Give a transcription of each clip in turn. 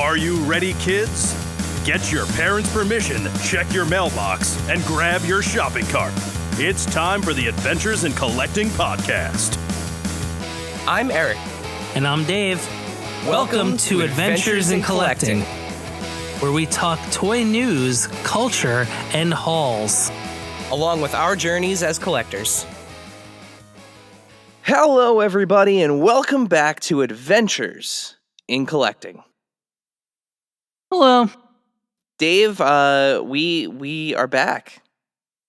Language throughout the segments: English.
Are you ready, kids? Get your parents' permission, check your mailbox, and grab your shopping cart. It's time for the Adventures in Collecting podcast. I'm Eric. And I'm Dave. Welcome to Adventures in Collecting, where we talk toy news, culture, and hauls, along with our journeys as collectors. Hello, everybody, and welcome back to Adventures in Collecting. Hello. Dave, we are back.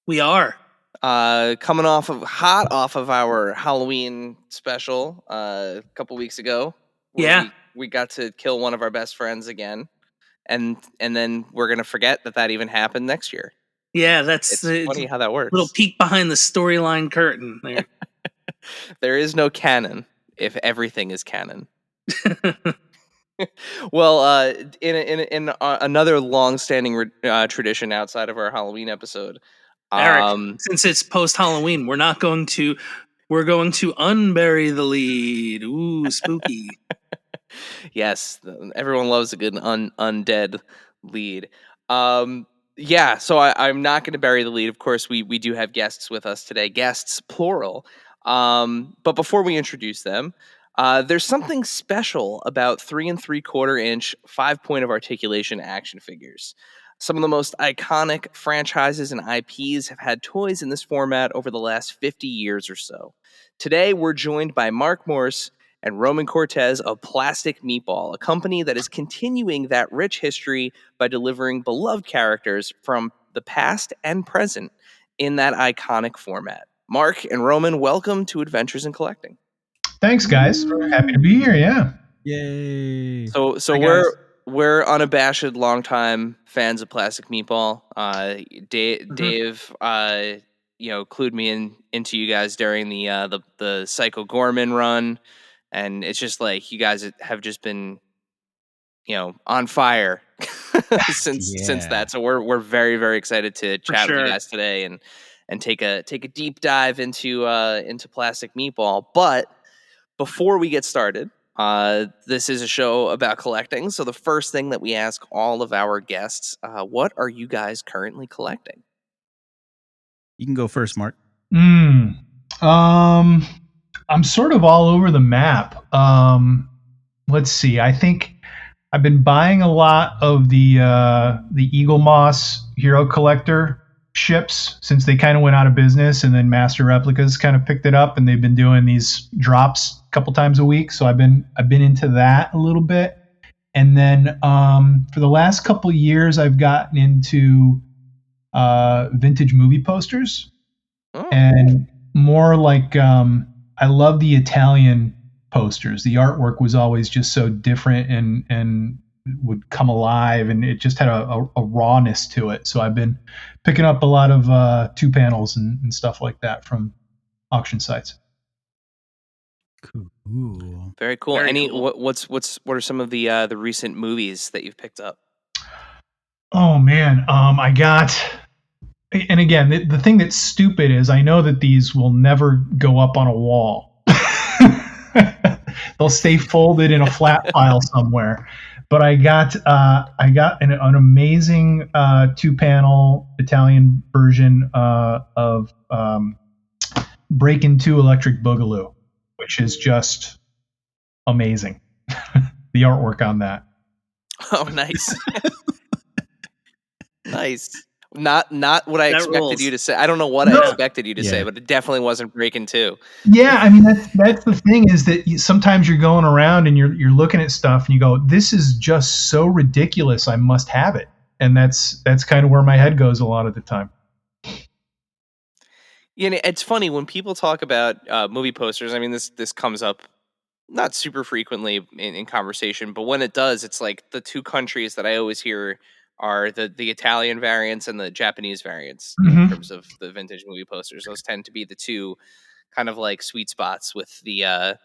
We are. Coming off of our Halloween special a couple weeks ago. Yeah. We got to kill one of our best friends again, and then we're gonna forget that even happened next year. Yeah, It's funny how that works. Little peek behind the storyline curtain there. There is no canon if everything is canon. Well, in another long-standing tradition outside of our Halloween episode, Eric, since it's post-Halloween, we're going to unbury the lead. Ooh, spooky. Yes, everyone loves a good undead lead. Yeah, so I'm not going to bury the lead. Of course, we do have guests with us today. Guests, plural. But before we introduce them, there's something special about 3 3/4 inch 5-point of articulation action figures. Some of the most iconic franchises and IPs have had toys in this format over the last 50 years or so. Today, we're joined by Mark Morse and Roman Cortez of Plastic Meatball, a company that is continuing that rich history by delivering beloved characters from the past and present in that iconic format. Mark and Roman, welcome to Adventures in Collecting. Thanks, guys. We're happy to be here. Yeah. Yay. So we're unabashed longtime fans of Plastic Meatball. Dave clued me into you guys during the Psycho Gorman run, and it's just like you guys have just been on fire since that. So we're very, very excited to chat with you guys today and take a deep dive into Plastic Meatball. But before we get started, this is a show about collecting. So the first thing that we ask all of our guests, what are you guys currently collecting? You can go first, Mark. I'm sort of all over the map. Let's see. I think I've been buying a lot of the Eagle Moss Hero Collector ships since they kind of went out of business, and then Master Replicas kind of picked it up, and they've been doing these drops a couple times a week. So I've been into that a little bit, and then for the last couple of years, I've gotten into vintage movie posters, and more like I love the Italian posters. The artwork was always just so different and would come alive, and it just had a rawness to it. So I've been picking up a lot of 2 panels and stuff like that from auction sites. Cool. Very cool. What are some of the recent movies that you've picked up? Oh man, I got. And again, the thing that's stupid is I know that these will never go up on a wall. They'll stay folded in a flat file somewhere. But I got an amazing 2-panel Italian version of Breakin' 2 Electric Boogaloo, which is just amazing. The artwork on that. Oh, nice. Nice. Not what I expected you to say. I don't know what I expected you to say, but it definitely wasn't Breakin' 2. Yeah, I mean that's the thing is that sometimes you're going around and you're looking at stuff and you go, this is just so ridiculous, I must have it. And that's kind of where my head goes a lot of the time. It's funny when people talk about movie posters. I mean, this comes up not super frequently in conversation, but when it does, it's like the 2 countries that I always hear are the Italian variants and the Japanese variants in terms of the vintage movie posters. Those tend to be the 2 kind of like sweet spots with the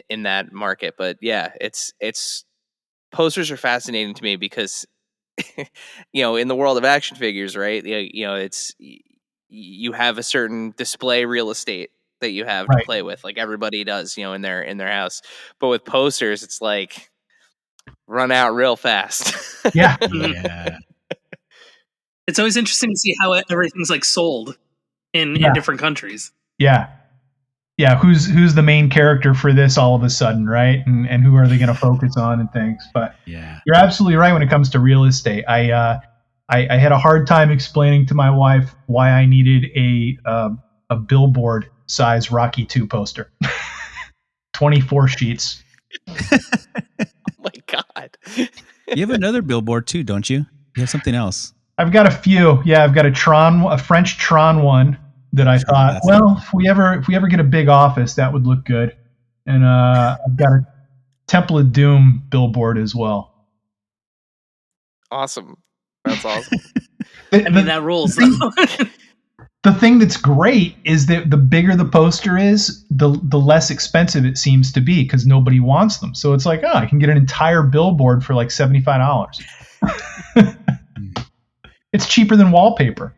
in that market. But yeah, it's posters are fascinating to me because in the world of action figures, right? It's you have a certain display real estate that you have to play with, like everybody does, in their house. But with posters, it's like run out real fast. Yeah. Yeah. It's always interesting to see how everything's like sold in different countries. Yeah. Yeah, who's the main character for this all of a sudden, right? And who are they going to focus on and things? But Yeah. you're absolutely right when it comes to real estate. I had a hard time explaining to my wife why I needed a billboard size Rocky 2 poster. 24 sheets. Oh my God. You have another billboard too, don't you? You have something else. I've got a few. Yeah, I've got a French Tron one that I thought, well, if we ever get a big office, that would look good. And I've got a Temple of Doom billboard as well. Awesome. That's awesome. That rules. The thing that's great is that the bigger the poster is, the less expensive it seems to be because nobody wants them. So it's like, I can get an entire billboard for like $75. It's cheaper than wallpaper.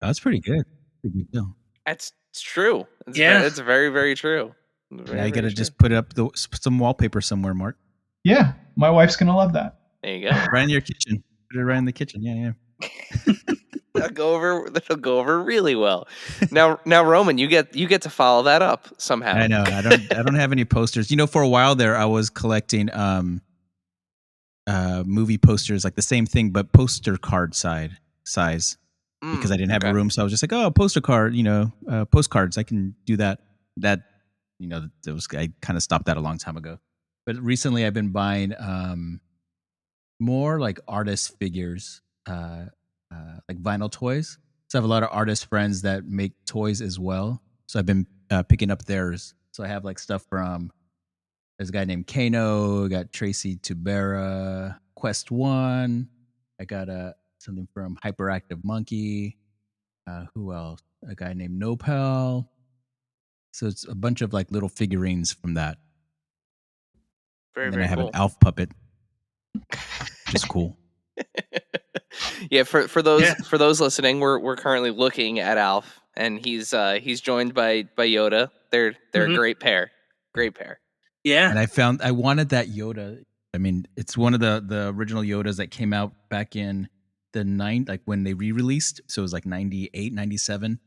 That's pretty good. Pretty good deal. It's true. It's very, very true. You got to just put up some wallpaper somewhere, Mark. Yeah, my wife's gonna love that. There you go. Right in your kitchen. Put it right in the kitchen. Yeah. That'll go over really well. Now, Roman, you get to follow that up somehow. I know. I don't have any posters. For a while there, I was collecting movie posters, like the same thing, but poster card size. Because I didn't have a room, so I was just like, poster card, postcards. I can do that. I kind of stopped that a long time ago. But recently, I've been buying more like artist figures, like vinyl toys. So I have a lot of artist friends that make toys as well. So I've been picking up theirs. So I have like stuff from there's a guy named Kano. I got Tracy Tubera, Quest One. I got something from Hyperactive Monkey. Who else? A guy named Nopal. So it's a bunch of like little figurines from that. Very, and then very I have cool. an Alf puppet, which is cool. Yeah, for those listening, we're currently looking at Alf, and he's joined by Yoda. They're a great pair. Great pair. Yeah. And I wanted that Yoda. I mean, it's one of the original Yodas that came out back in the like when they re-released. So it was like 98, 97.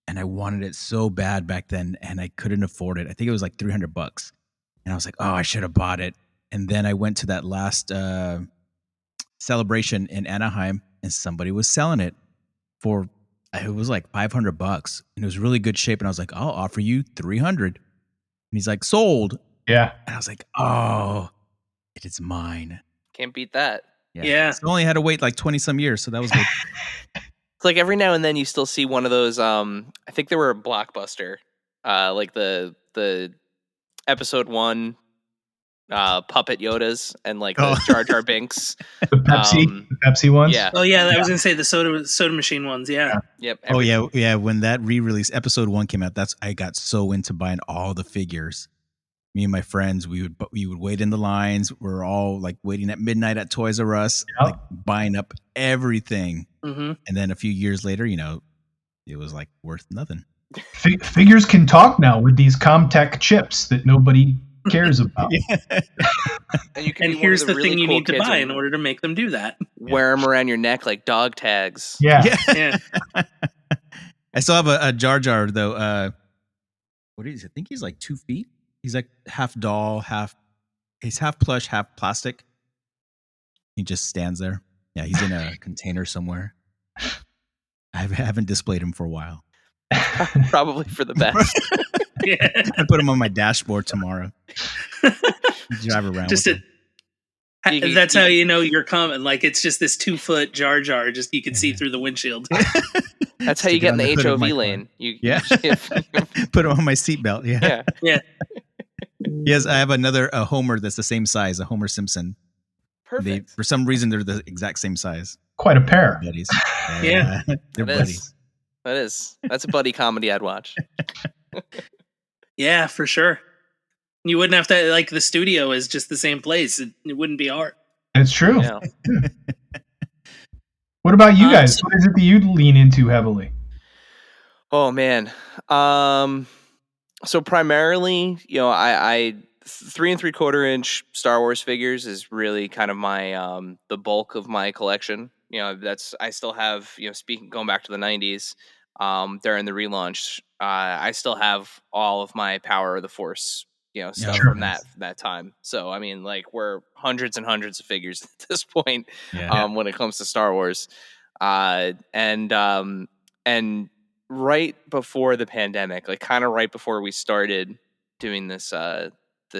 And I wanted it so bad back then, and I couldn't afford it. I think it was like $300. And I was like, I should have bought it. And then I went to that last celebration in Anaheim, and somebody was selling it for, it was like $500. And it was really good shape. And I was like, I'll offer you $300. And he's like, sold. Yeah. And I was like, it is mine. Can't beat that. Yeah. So I only had to wait like 20 some years. So that was good. It's like every now and then you still see one of those. I think they were a Blockbuster, like the episode 1 puppet Yodas and like the Jar Jar Binks. The Pepsi ones. Yeah. Oh yeah, I was gonna say the soda machine ones. Yeah. Yep. Yeah. When that re-release episode 1 came out, I got so into buying all the figures. Me and my friends, we would wait in the lines. We're all like waiting at midnight at Toys R Us, like buying up everything. Mm-hmm. And then a few years later, it was like worth nothing. Figures can talk now with these Comtech chips that nobody cares about. And here's the thing you need to buy in order to make them do that. Wear them around your neck like dog tags. Yeah. I still have a Jar Jar though. What is he? I think he's like 2 feet. He's like half doll, he's half plush, half plastic. He just stands there. Yeah, he's in a container somewhere. I haven't displayed him for a while. Probably for the best. I put him on my dashboard tomorrow. Drive around. Just with him. That's how you know you're coming. Like it's just this 2 foot Jar Jar. Just you can see through the windshield. That's how you get in the HOV lane. Put him on my seatbelt. Yeah. Yes, I have another Homer that's the same size, a Homer Simpson. Perfect. For some reason, they're the exact same size. Quite a pair. Buddies. Yeah. They're buddies. That's a buddy comedy I'd watch. Yeah, for sure. You wouldn't have to, like, the studio is just the same place. It wouldn't be hard. It's true. Yeah. What about you guys? What is it that you lean into heavily? Oh man. So primarily, I 3 3/4 inch Star Wars figures is really kind of my the bulk of my collection. I still have, speaking going back to the 90s, during the relaunch, I still have all of my Power of the Force, stuff Sure. from that time. So I mean, like, we're hundreds and hundreds of figures at this point, Yeah. when it comes to Star Wars, and right before the pandemic, like kind of right before we started doing this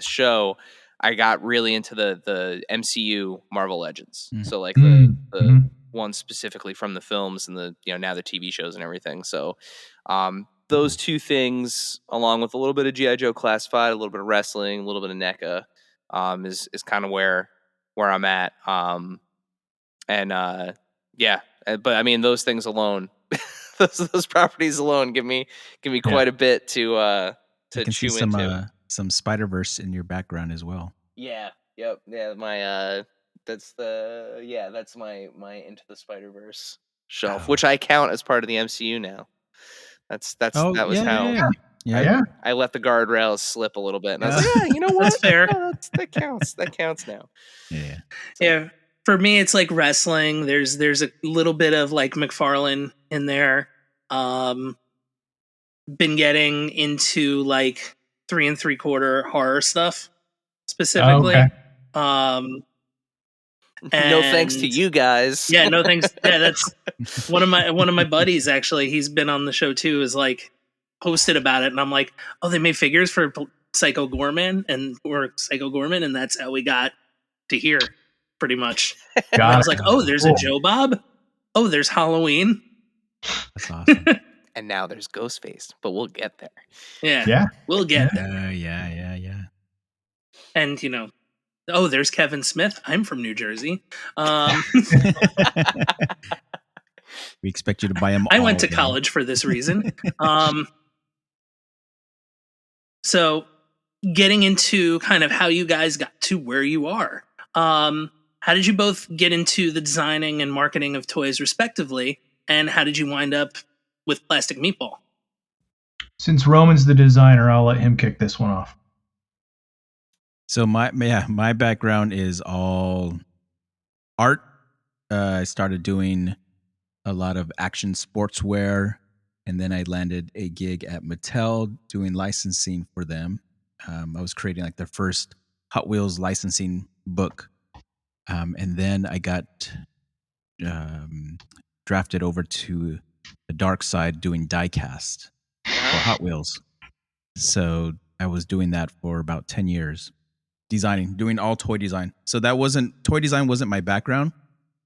show, I got really into the MCU Marvel Legends. Mm. So like Mm, the mhm. ones specifically from the films and the now the TV shows and everything. So those two things, along with a little bit of G.I. Joe Classified, a little bit of wrestling, a little bit of NECA, is kind of where I'm at. But I mean, those things alone, those properties alone give me quite a bit to I can see chew into. some Spider-Verse in your background as well. Yeah. Yep. Yeah. That's my Into the Spider-Verse shelf, which I count as part of the MCU now. That was how Yeah. I let the guardrails slip a little bit, and I was Yeah. like, yeah, you know what? That's fair. That counts. That counts now. Yeah. Yeah. For me, it's like wrestling. There's a little bit of like McFarlane in there. Been getting into like 3 3/4 horror stuff specifically. Okay. No thanks to you guys. Yeah, no thanks. Yeah, that's one of my buddies. Actually, he's been on the show too. Is like posted about it, and I'm like, oh, they made figures for Psycho Gorman, and that's how we got to here, pretty much. And I was like, oh, there's a Joe Bob. Oh, there's Halloween. That's awesome. And now there's Ghostface, but we'll get there. Yeah. We'll get there. Yeah. And oh, there's Kevin Smith. I'm from New Jersey. We expect you to buy them. I went to college for this reason. So getting into kind of how you guys got to where you are. How did you both get into the designing and marketing of toys respectively? And how did you wind up with Plastic Meatball? Since Roman's the designer, I'll let him kick this one off. So my background is all art. I started doing a lot of action sportswear, and then I landed a gig at Mattel doing licensing for them. I was creating like their first Hot Wheels licensing book, and then I got drafted over to the dark side doing diecast for Hot Wheels. So I was doing that for about 10 years. Doing all toy design. So toy design wasn't my background.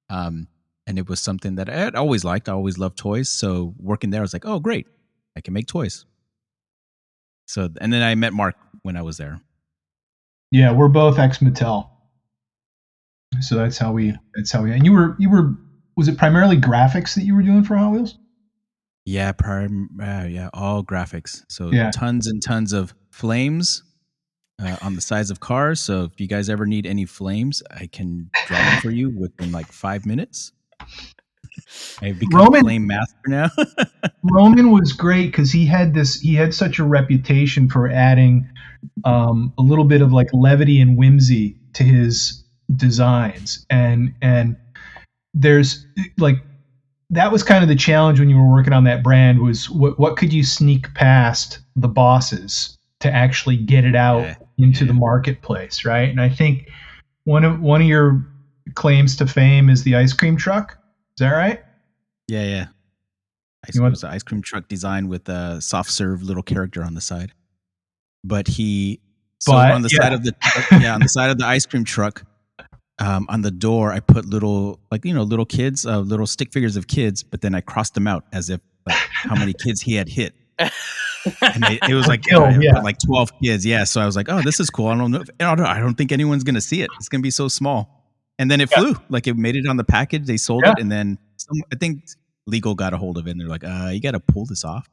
And it was something that I had always liked. I always loved toys. So working there, I was like, oh, great. I can make toys. So, and then I met Mark when I was there. Yeah, we're both ex-Mattel. So that's how we, and you were, was it primarily graphics that you were doing for Hot Wheels? Yeah, all graphics. So tons and tons of flames on the sides of cars. So if you guys ever need any flames, I can draw them for you within like 5 minutes. I've become a flame master now. Roman was great because he had such a reputation for adding a little bit of like levity and whimsy to his designs, and there's like, that was kind of the challenge when you were working on that brand, was what could you sneak past the bosses to actually get it out into the marketplace, right? And I think one of your claims to fame is the ice cream truck. Is that right? Yeah. It was an ice cream truck design with a soft serve little character on the side. But on the side of the ice cream truck, on the door, I put little kids, little stick figures of kids, but then I crossed them out as if like how many kids he had hit. And it was like like 12 kids. Yeah. So I was like, oh, this is cool. I don't think anyone's going to see it. It's going to be so small. And then it flew. Like, it made it on the package. They sold it. And then I think legal got a hold of it. And they're like, you got to pull this off.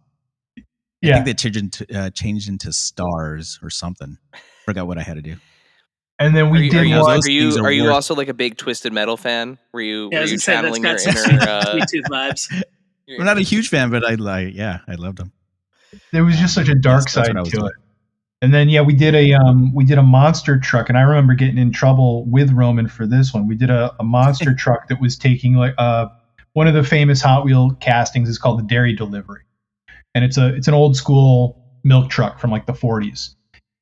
I think they changed into stars or something. Forgot what I had to do. And then we did. Are you also like a big Twisted Metal fan? Were you channeling your inner Sweet Tooth vibes? I'm not a huge fan, but I loved them. There was just such a dark side to it. And then we did a monster truck, and I remember getting in trouble with Roman for this one. We did a monster truck that was taking like one of the famous Hot Wheel castings is called the Dairy Delivery, and it's an old school milk truck from like the 40s,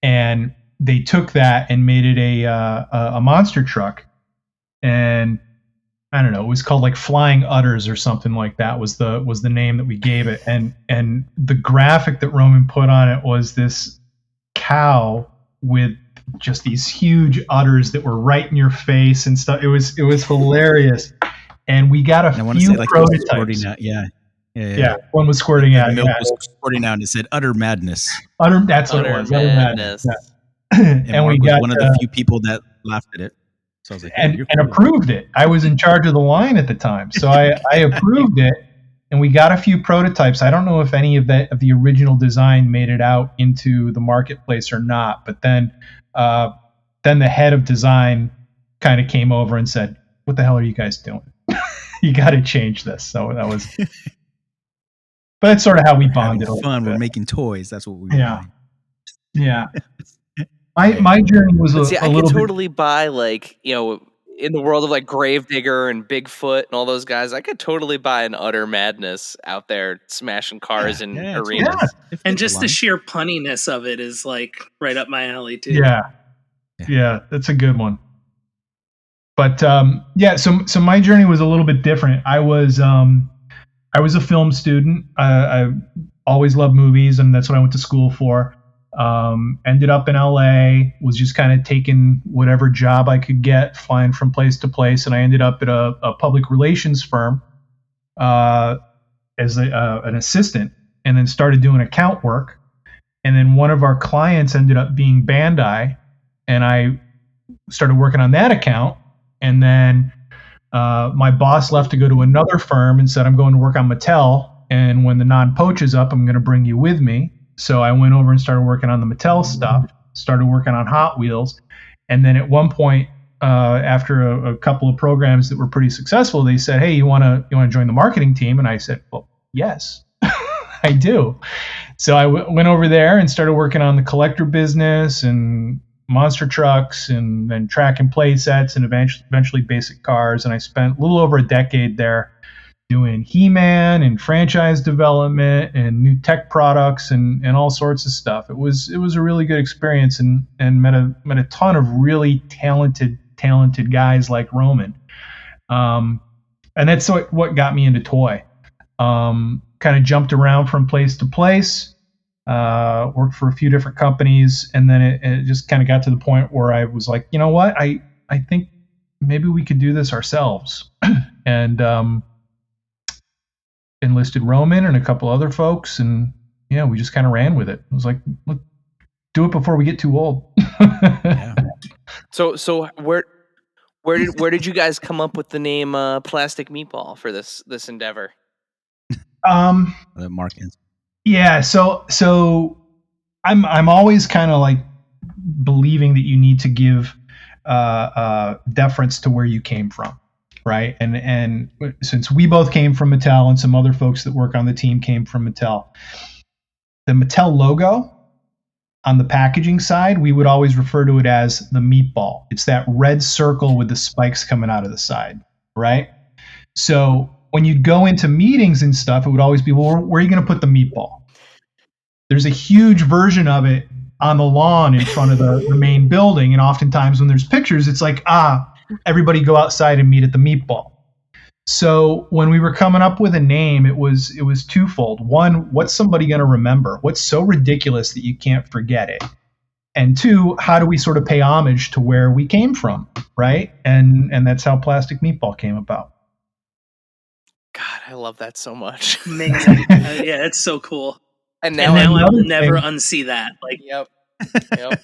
and they took that and made it a monster truck, and I don't know, it was called like Flying Udders or something like that was the name that we gave it, and the graphic that Roman put on it was this cow with just these huge udders that were right in your face and stuff. It was hilarious, and we got a few prototypes. Yeah, one was squirting out. The milk was squirting out, and it said "Utter Madness." That's what it was. Utter Madness. Yeah. And we got one of the few people that laughed at it. So I was like, and approved it. I was in charge of the line at the time, so I approved it, and we got a few prototypes. I don't know if any of the original design made it out into the marketplace or not, but then the head of design kind of came over and said, "What the hell are you guys doing? You got to change this." So that was, but that's sort of how we bonded. Fun. We're making toys. That's what we were doing. Yeah. My journey was a I little could totally buy, like, in the world of like Gravedigger and Bigfoot and all those guys, I could totally buy an Utter Madness out there smashing cars in arenas. And just the sheer punniness of it is like right up my alley too. Yeah, that's a good one. But so my journey was a little bit different. I was a film student. I always loved movies, and that's what I went to school for. Ended up in LA, was just kind of taking whatever job I could get, flying from place to place, and I ended up at a public relations firm as an assistant, and then started doing account work. And then one of our clients ended up being Bandai, and I started working on that account. And then my boss left to go to another firm and said, "I'm going to work on Mattel, and when the non-poach is up, I'm going to bring you with me." So I went over and started working on the Mattel stuff, started working on Hot Wheels. And then at one point, after a couple of programs that were pretty successful, they said, "Hey, you want to join the marketing team?" And I said, "Well, yes, I do." So I went over there and started working on the collector business and monster trucks, and then track and play sets, and eventually basic cars. And I spent a little over a decade there doing He-Man and franchise development and new tech products and all sorts of stuff. It was a really good experience, and met a ton of really talented guys like Roman. And that's what got me into toy. Kind of jumped around from place to place, worked for a few different companies, and then it just kind of got to the point where I was like, you know what, I think maybe we could do this ourselves. And enlisted Roman and a couple other folks, and we just kind of ran with it. It was like, look, do it before we get too old. Yeah. So where did you guys come up with the name Plastic Meatball for this endeavor? Mark. Yeah, so I'm always kind of like believing that you need to give deference to where you came from. Right. And since we both came from Mattel, and some other folks that work on the team came from Mattel, the Mattel logo on the packaging side, we would always refer to it as the meatball. It's that red circle with the spikes coming out of the side. Right. So when you'd go into meetings and stuff, it would always be, well, where are you going to put the meatball? There's a huge version of it on the lawn in front of the main building. And oftentimes when there's pictures, it's like, everybody go outside and meet at the meatball. So when we were coming up with a name, it was twofold. One, what's somebody going to remember? What's so ridiculous that you can't forget it? And two, how do we sort of pay homage to where we came from, right? And that's how Plastic Meatball came about. God, I love that so much. Amazing. Yeah, it's so cool. And now I will never unsee that. Like, yep.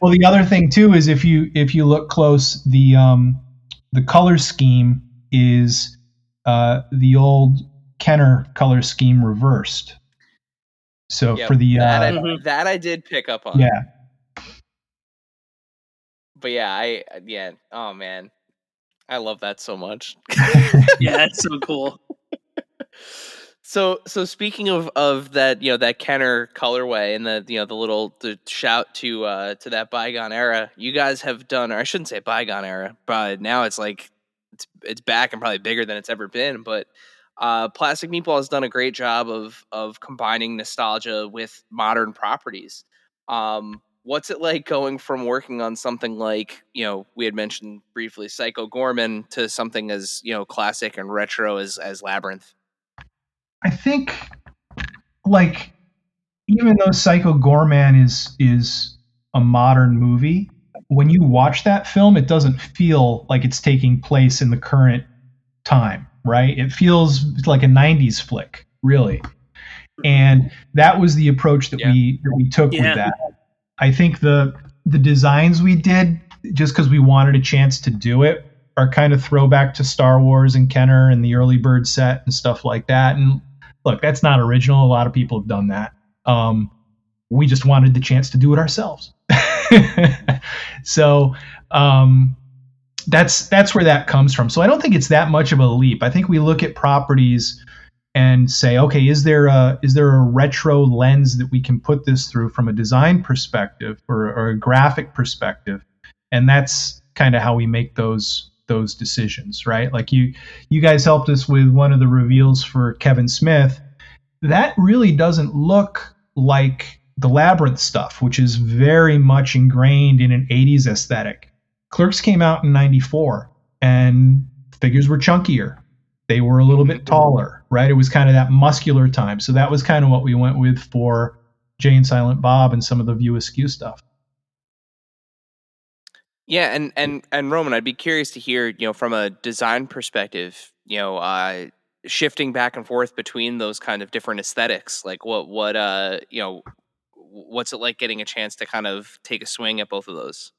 Well, the other thing too is if you look close, the color scheme is the old Kenner color scheme reversed. So for the that I did pick up on. Yeah. But oh man, I love that so much. Yeah, it's so cool. So speaking of that, that Kenner colorway and the shout to that bygone era, you guys have done, or I shouldn't say bygone era, but now it's like it's back and probably bigger than it's ever been. But Plastic Meatball has done a great job of combining nostalgia with modern properties. What's it like going from working on something like, we had mentioned briefly Psycho Gorman to something as, classic and retro as Labyrinth? I think, like, even though Psycho Gorman is a modern movie, when you watch that film, it doesn't feel like it's taking place in the current time, right? It feels like a '90s flick, really. And that was the approach that we took with that. I think the designs we did, just because we wanted a chance to do it, are kind of throwback to Star Wars and Kenner and the early bird set and stuff like that. And look, that's not original. A lot of people have done that. We just wanted the chance to do it ourselves. So that's where that comes from. So I don't think it's that much of a leap. I think we look at properties and say, okay, is there a retro lens that we can put this through from a design perspective or a graphic perspective? And that's kind of how we make those decisions, right? Like you guys helped us with one of the reveals for Kevin Smith. That really doesn't look like the Labyrinth stuff, which is very much ingrained in an 80s aesthetic. Clerks came out in 94 and figures were chunkier. They were a little bit taller, right? It was kind of that muscular time. So that was kind of what we went with for Jay and Silent Bob and some of the View Askew stuff. Yeah, and Roman, I'd be curious to hear, from a design perspective, shifting back and forth between those kind of different aesthetics. Like what's it like getting a chance to kind of take a swing at both of those?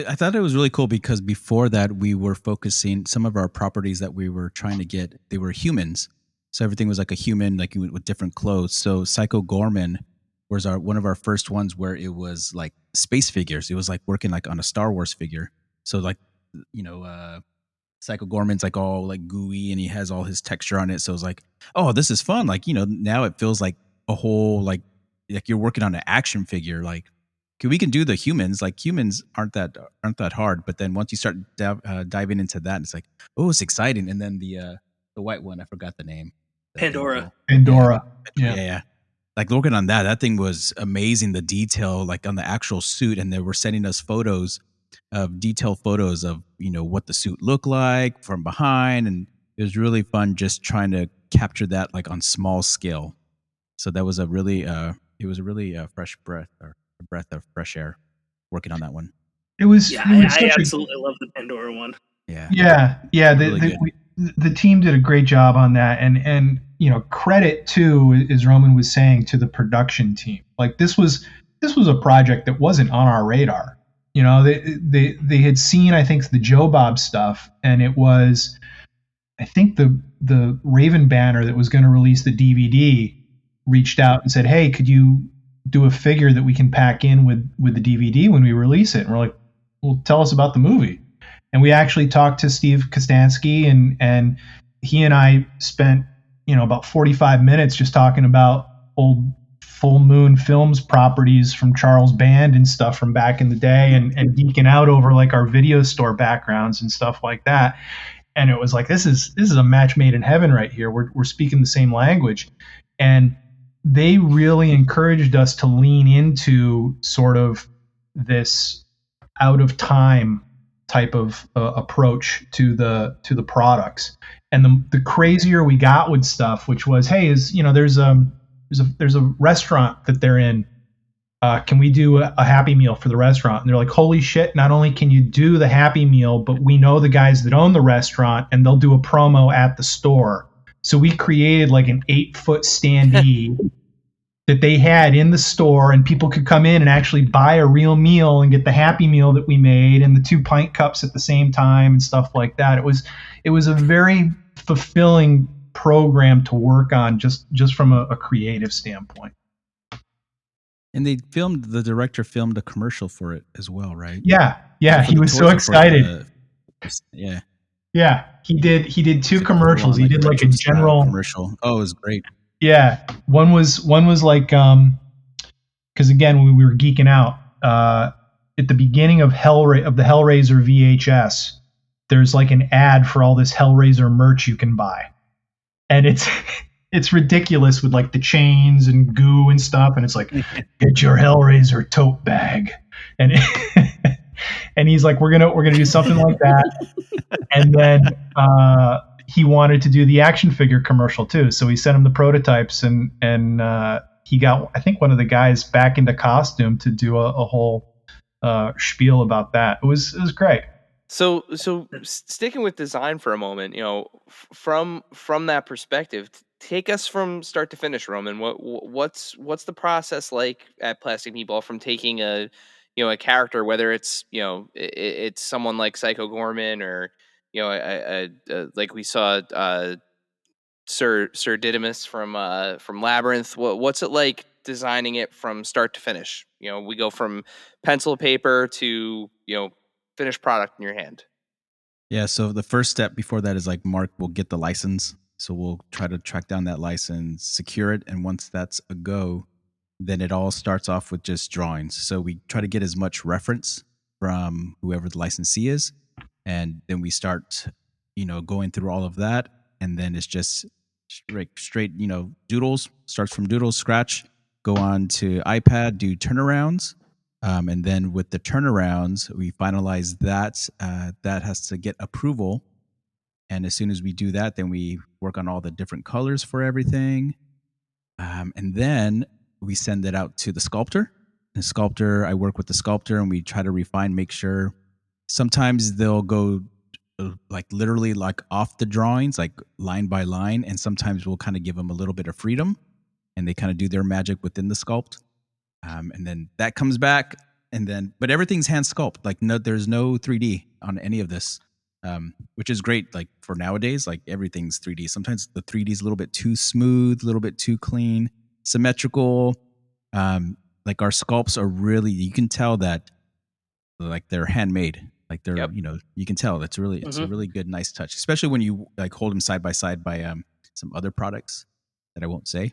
I thought it was really cool because before that, we were focusing some of our properties that we were trying to get. They were humans, so everything was like a human, like with different clothes. So Psycho Gorman was one of our first ones where it was like space figures. It was like working like on a Star Wars figure. So like Psycho Gorman's like all like gooey and he has all his texture on it. So it's like, oh, this is fun. Like now it feels like a whole like you're working on an action figure. Like we can do the humans. Like humans aren't that hard. But then once you start diving into that, it's like, oh, it's exciting. And then the white one, I forgot the name. Pandora. Yeah. Like working on that thing was amazing. The detail, like on the actual suit, and they were sending us detailed photos of what the suit looked like from behind, and it was really fun just trying to capture that like on small scale. So that was a really fresh breath or a breath of fresh air working on that one. I absolutely love the Pandora one. Yeah. The team did a great job on that, and credit too, as Roman was saying, to the production team. Like this was a project that wasn't on our radar. They had seen, I think, the Joe Bob stuff, and it was, I think, the Raven banner that was going to release the DVD reached out and said, hey, could you do a figure that we can pack in with the DVD when we release it? And we're like, well, tell us about the movie. And we actually talked to Steve Kostansky, and he and I spent about 45 minutes just talking about old Full Moon Films properties from Charles Band and stuff from back in the day, and geeking out over like our video store backgrounds and stuff like that. And it was like, this is a match made in heaven right here. We're speaking the same language. And they really encouraged us to lean into sort of this out of time type of approach to the products. And the crazier we got with stuff, which was, hey, there's a restaurant that they're in. Can we do a Happy Meal for the restaurant? And they're like, holy shit, not only can you do the Happy Meal, but we know the guys that own the restaurant and they'll do a promo at the store. So we created like an 8-foot standee that they had in the store, and people could come in and actually buy a real meal and get the Happy Meal that we made and the 2 pint cups at the same time and stuff like that. It was a very fulfilling program to work on just from a creative standpoint. And the director filmed a commercial for it as well, right? Yeah. He was so excited. Yeah. Yeah, he did two commercials. Full-on, He did like a retro style general. commercial. Oh, it was great. Yeah, one was like because again we were geeking out at the beginning of the Hellraiser VHS. There's like an ad for all this Hellraiser merch you can buy, and it's ridiculous with like the chains and goo and stuff, and it's like get your Hellraiser tote bag, and and he's like we're gonna do something like that, and then he wanted to do the action figure commercial too, so he sent him the prototypes, and he got, I think, one of the guys back into costume to do a whole spiel about that. It was great. So sticking with design for a moment, from that perspective, take us from start to finish, Roman. What's the process like at Plastic Meatball from taking a character, whether it's it's someone like Psycho Gorman or like we saw Sir Didymus from Labyrinth. What's it like designing it from start to finish? We go from pencil to paper to finished product in your hand. Yeah, so the first step before that is like Mark will get the license. So we'll try to track down that license, secure it, and once that's a go, then it all starts off with just drawings. So we try to get as much reference from whoever the licensee is, and then we start, going through all of that, and then it's just straight, doodles. Starts from doodles, scratch, go on to iPad, do turnarounds. And then with the turnarounds, we finalize that. That has to get approval. And as soon as we do that, then we work on all the different colors for everything. And then we send it out to the sculptor. I work with the sculptor and we try to refine, make sure. Sometimes they'll go like literally like off the drawings, like line by line. And sometimes we'll kind of give them a little bit of freedom and they kind of do their magic within the sculpt. And then that comes back, but everything's hand sculpt. Like there's no 3D on any of this, which is great. Like for nowadays, like everything's 3D. Sometimes the 3D is a little bit too smooth, a little bit too clean, symmetrical. Like our sculpts are really, you can tell that like they're handmade. Like they're, Yep. You can tell it's a really good, nice touch, especially when you like hold them side by side by some other products that I won't say.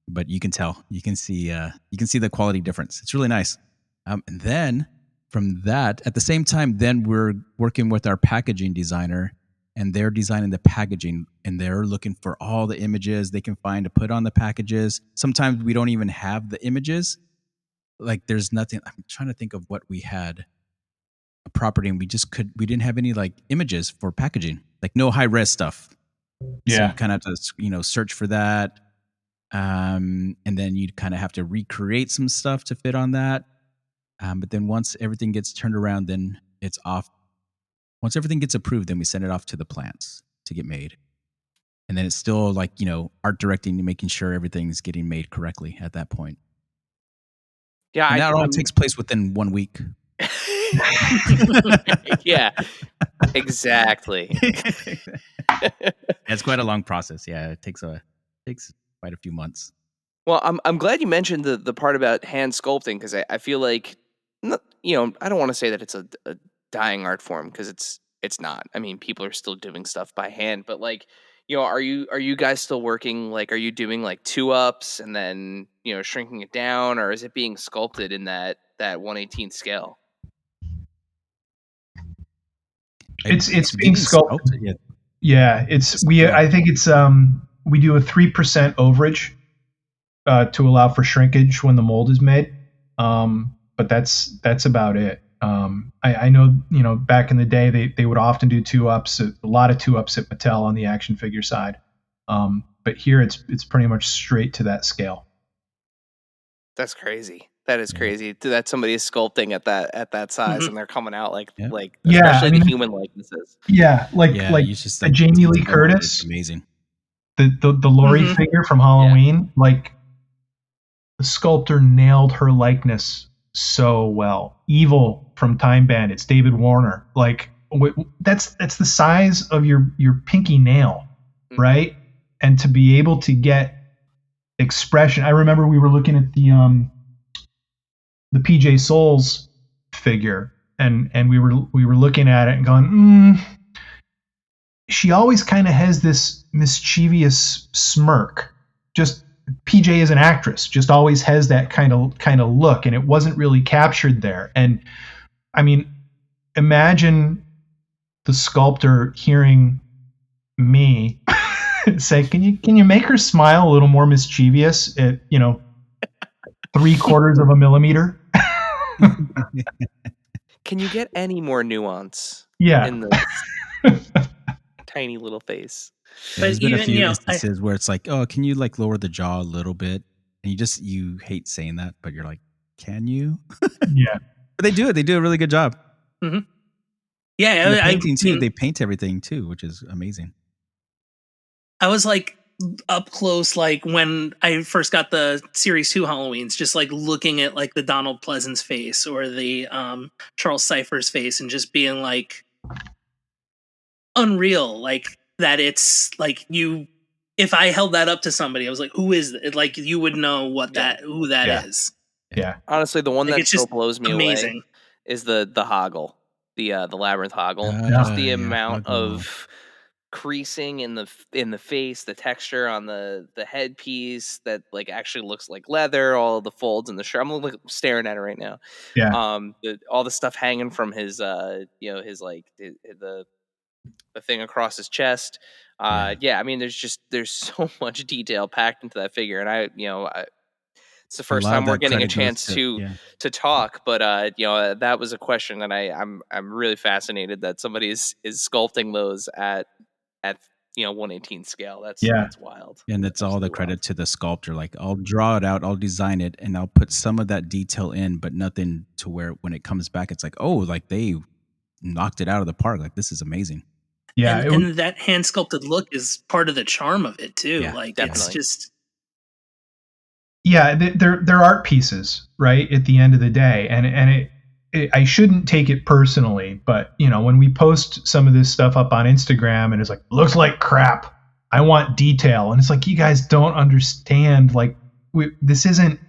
But you can tell, you can see the quality difference. It's really nice. And then from that, at the same time, then we're working with our packaging designer, and they're designing the packaging, and they're looking for all the images they can find to put on the packages. Sometimes we don't even have the images. Like there's nothing. I'm trying to think of what we had a property, and we didn't have any like images for packaging, like no high res stuff. Yeah. So you kind of have to search for that. And then you'd kind of have to recreate some stuff to fit on that. But then once everything gets turned around, then it's off. Once everything gets approved, then we send it off to the plants to get made. And then it's still like, art directing and making sure everything's getting made correctly at that point. Yeah. And that all takes place within 1 week. Yeah, exactly. It's quite a long process. Yeah, it takes quite a few months. Well, I'm glad you mentioned the part about hand sculpting, because I feel like, I don't want to say that it's a dying art form, because it's not. I mean, people are still doing stuff by hand, but like, are you guys still working? Like, are you doing like 2-ups and then shrinking it down, or is it being sculpted in that 1/18 scale? It's being sculpted. Yeah, I think it's we do a 3% overage to allow for shrinkage when the mold is made. But that's about it. I know, back in the day they would often do 2-ups, a lot of 2-ups at Mattel on the action figure side. But here it's pretty much straight to that scale. That's crazy. That is crazy that somebody is sculpting at that size, and they're coming out like especially the human likenesses. Yeah, like Jamie Lee Curtis, amazing. The Laurie figure from Halloween, like the sculptor nailed her likeness so well. Evil from Time Bandits, David Warner, like that's the size of your pinky nail, right? And to be able to get expression. I remember we were looking at the PJ Souls figure, and we were looking at it and going, she always kind of has this mischievous smirk. Just PJ is an actress, just always has that kind of look, and it wasn't really captured there. And I mean, imagine the sculptor hearing me say, "Can you make her smile a little more mischievous at 3/4 of a millimeter?" Can you get any more nuance Yeah. in the tiny little face? Yeah, there's been a even, few instances where it's like, oh, can you like lower the jaw a little bit? And you hate saying that, but you're like, can you? Yeah. But they do it. They do a really good job. Mm-hmm. Yeah, And the painting too. They paint everything too, which is amazing. I was like up close, like when I first got the Series 2 Halloweens, just like looking at like the Donald Pleasance face or the Charles Cypher's face and just being like unreal, like that. It's like if I held that up to somebody, I was like, who is it? Like you would know who that is. Yeah. Honestly, the one Like, that it's still just blows me amazing. away is the hoggle, the labyrinth hoggle. Oh, Just the yeah, amount hoggle. of creasing in the face, the texture on the headpiece that like actually looks like leather, all of the folds in the shirt. I'm like staring at it right now. Yeah. All the stuff hanging from his his like the thing across his chest. Yeah, I mean there's so much detail packed into that figure, and it's the first time we're getting a chance to talk, but that was a question that I'm really fascinated that somebody is sculpting those at 1/18 scale. That's wild. And it's all the credit to the sculptor. Like I'll draw it out, I'll design it, and I'll put some of that detail in, but nothing to where when it comes back, it's like, oh, like they knocked it out of the park. Like this is amazing. Yeah. And that hand sculpted look is part of the charm of it too. Yeah, like definitely. It's just they're art pieces, right? At the end of the day, and I shouldn't take it personally, but when we post some of this stuff up on Instagram and it's like, looks like crap, I want detail, and it's like, you guys don't understand. Like, this isn't.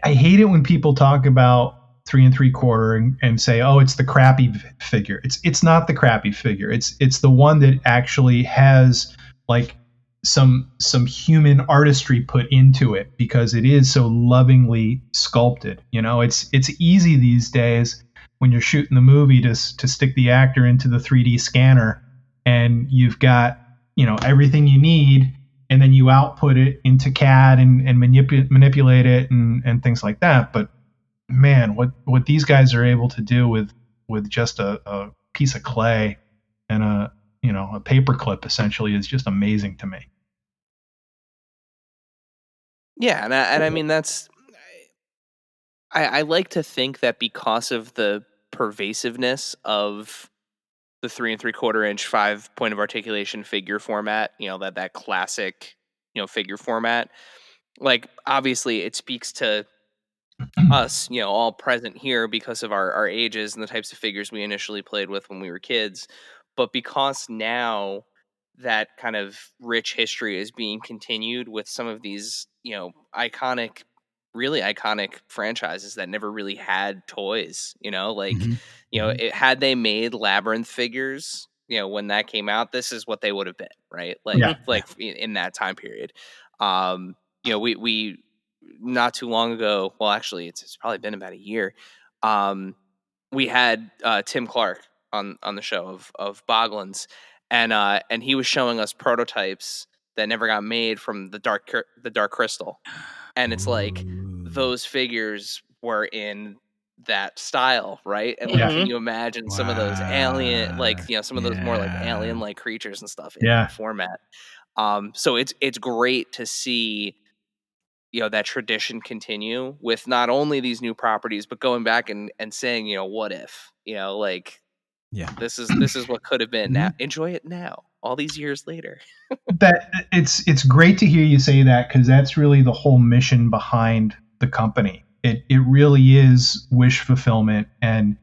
I hate it when people talk about 3 3/4 and say, oh, it's the crappy figure. It's not the crappy figure. It's the one that actually has like some human artistry put into it because it is so lovingly sculpted. It's easy these days when you're shooting the movie to stick the actor into the 3D scanner and you've got everything you need, and then you output it into CAD and manipulate it and things like that. But man, what these guys are able to do with just a piece of clay and a paper clip essentially is just amazing to me. Yeah, and I mean that's I like to think that because of the pervasiveness of the 3 3/4 inch 5 point of articulation figure format, that classic figure format, like obviously it speaks to us, all present here because of our ages and the types of figures we initially played with when we were kids, but because now that kind of rich history is being continued with some of these, iconic, really iconic franchises that never really had toys, like, had they made Labyrinth figures, when that came out, this is what they would have been, right? Like, in that time period. We not too long ago, well, actually, it's probably been about a year. We had Tim Clark on the show of Boglins, and he was showing us prototypes that never got made from the Dark Crystal, and it's like those figures were in that style, right? And like, can you imagine some of those alien, like some of those more like alien like creatures and stuff in that format? So it's great to see that tradition continue with not only these new properties, but going back and saying, what if, like, this is what could have been. Now enjoy it now, all these years later. That it's great to hear you say that, because that's really the whole mission behind the company. It really is wish fulfillment and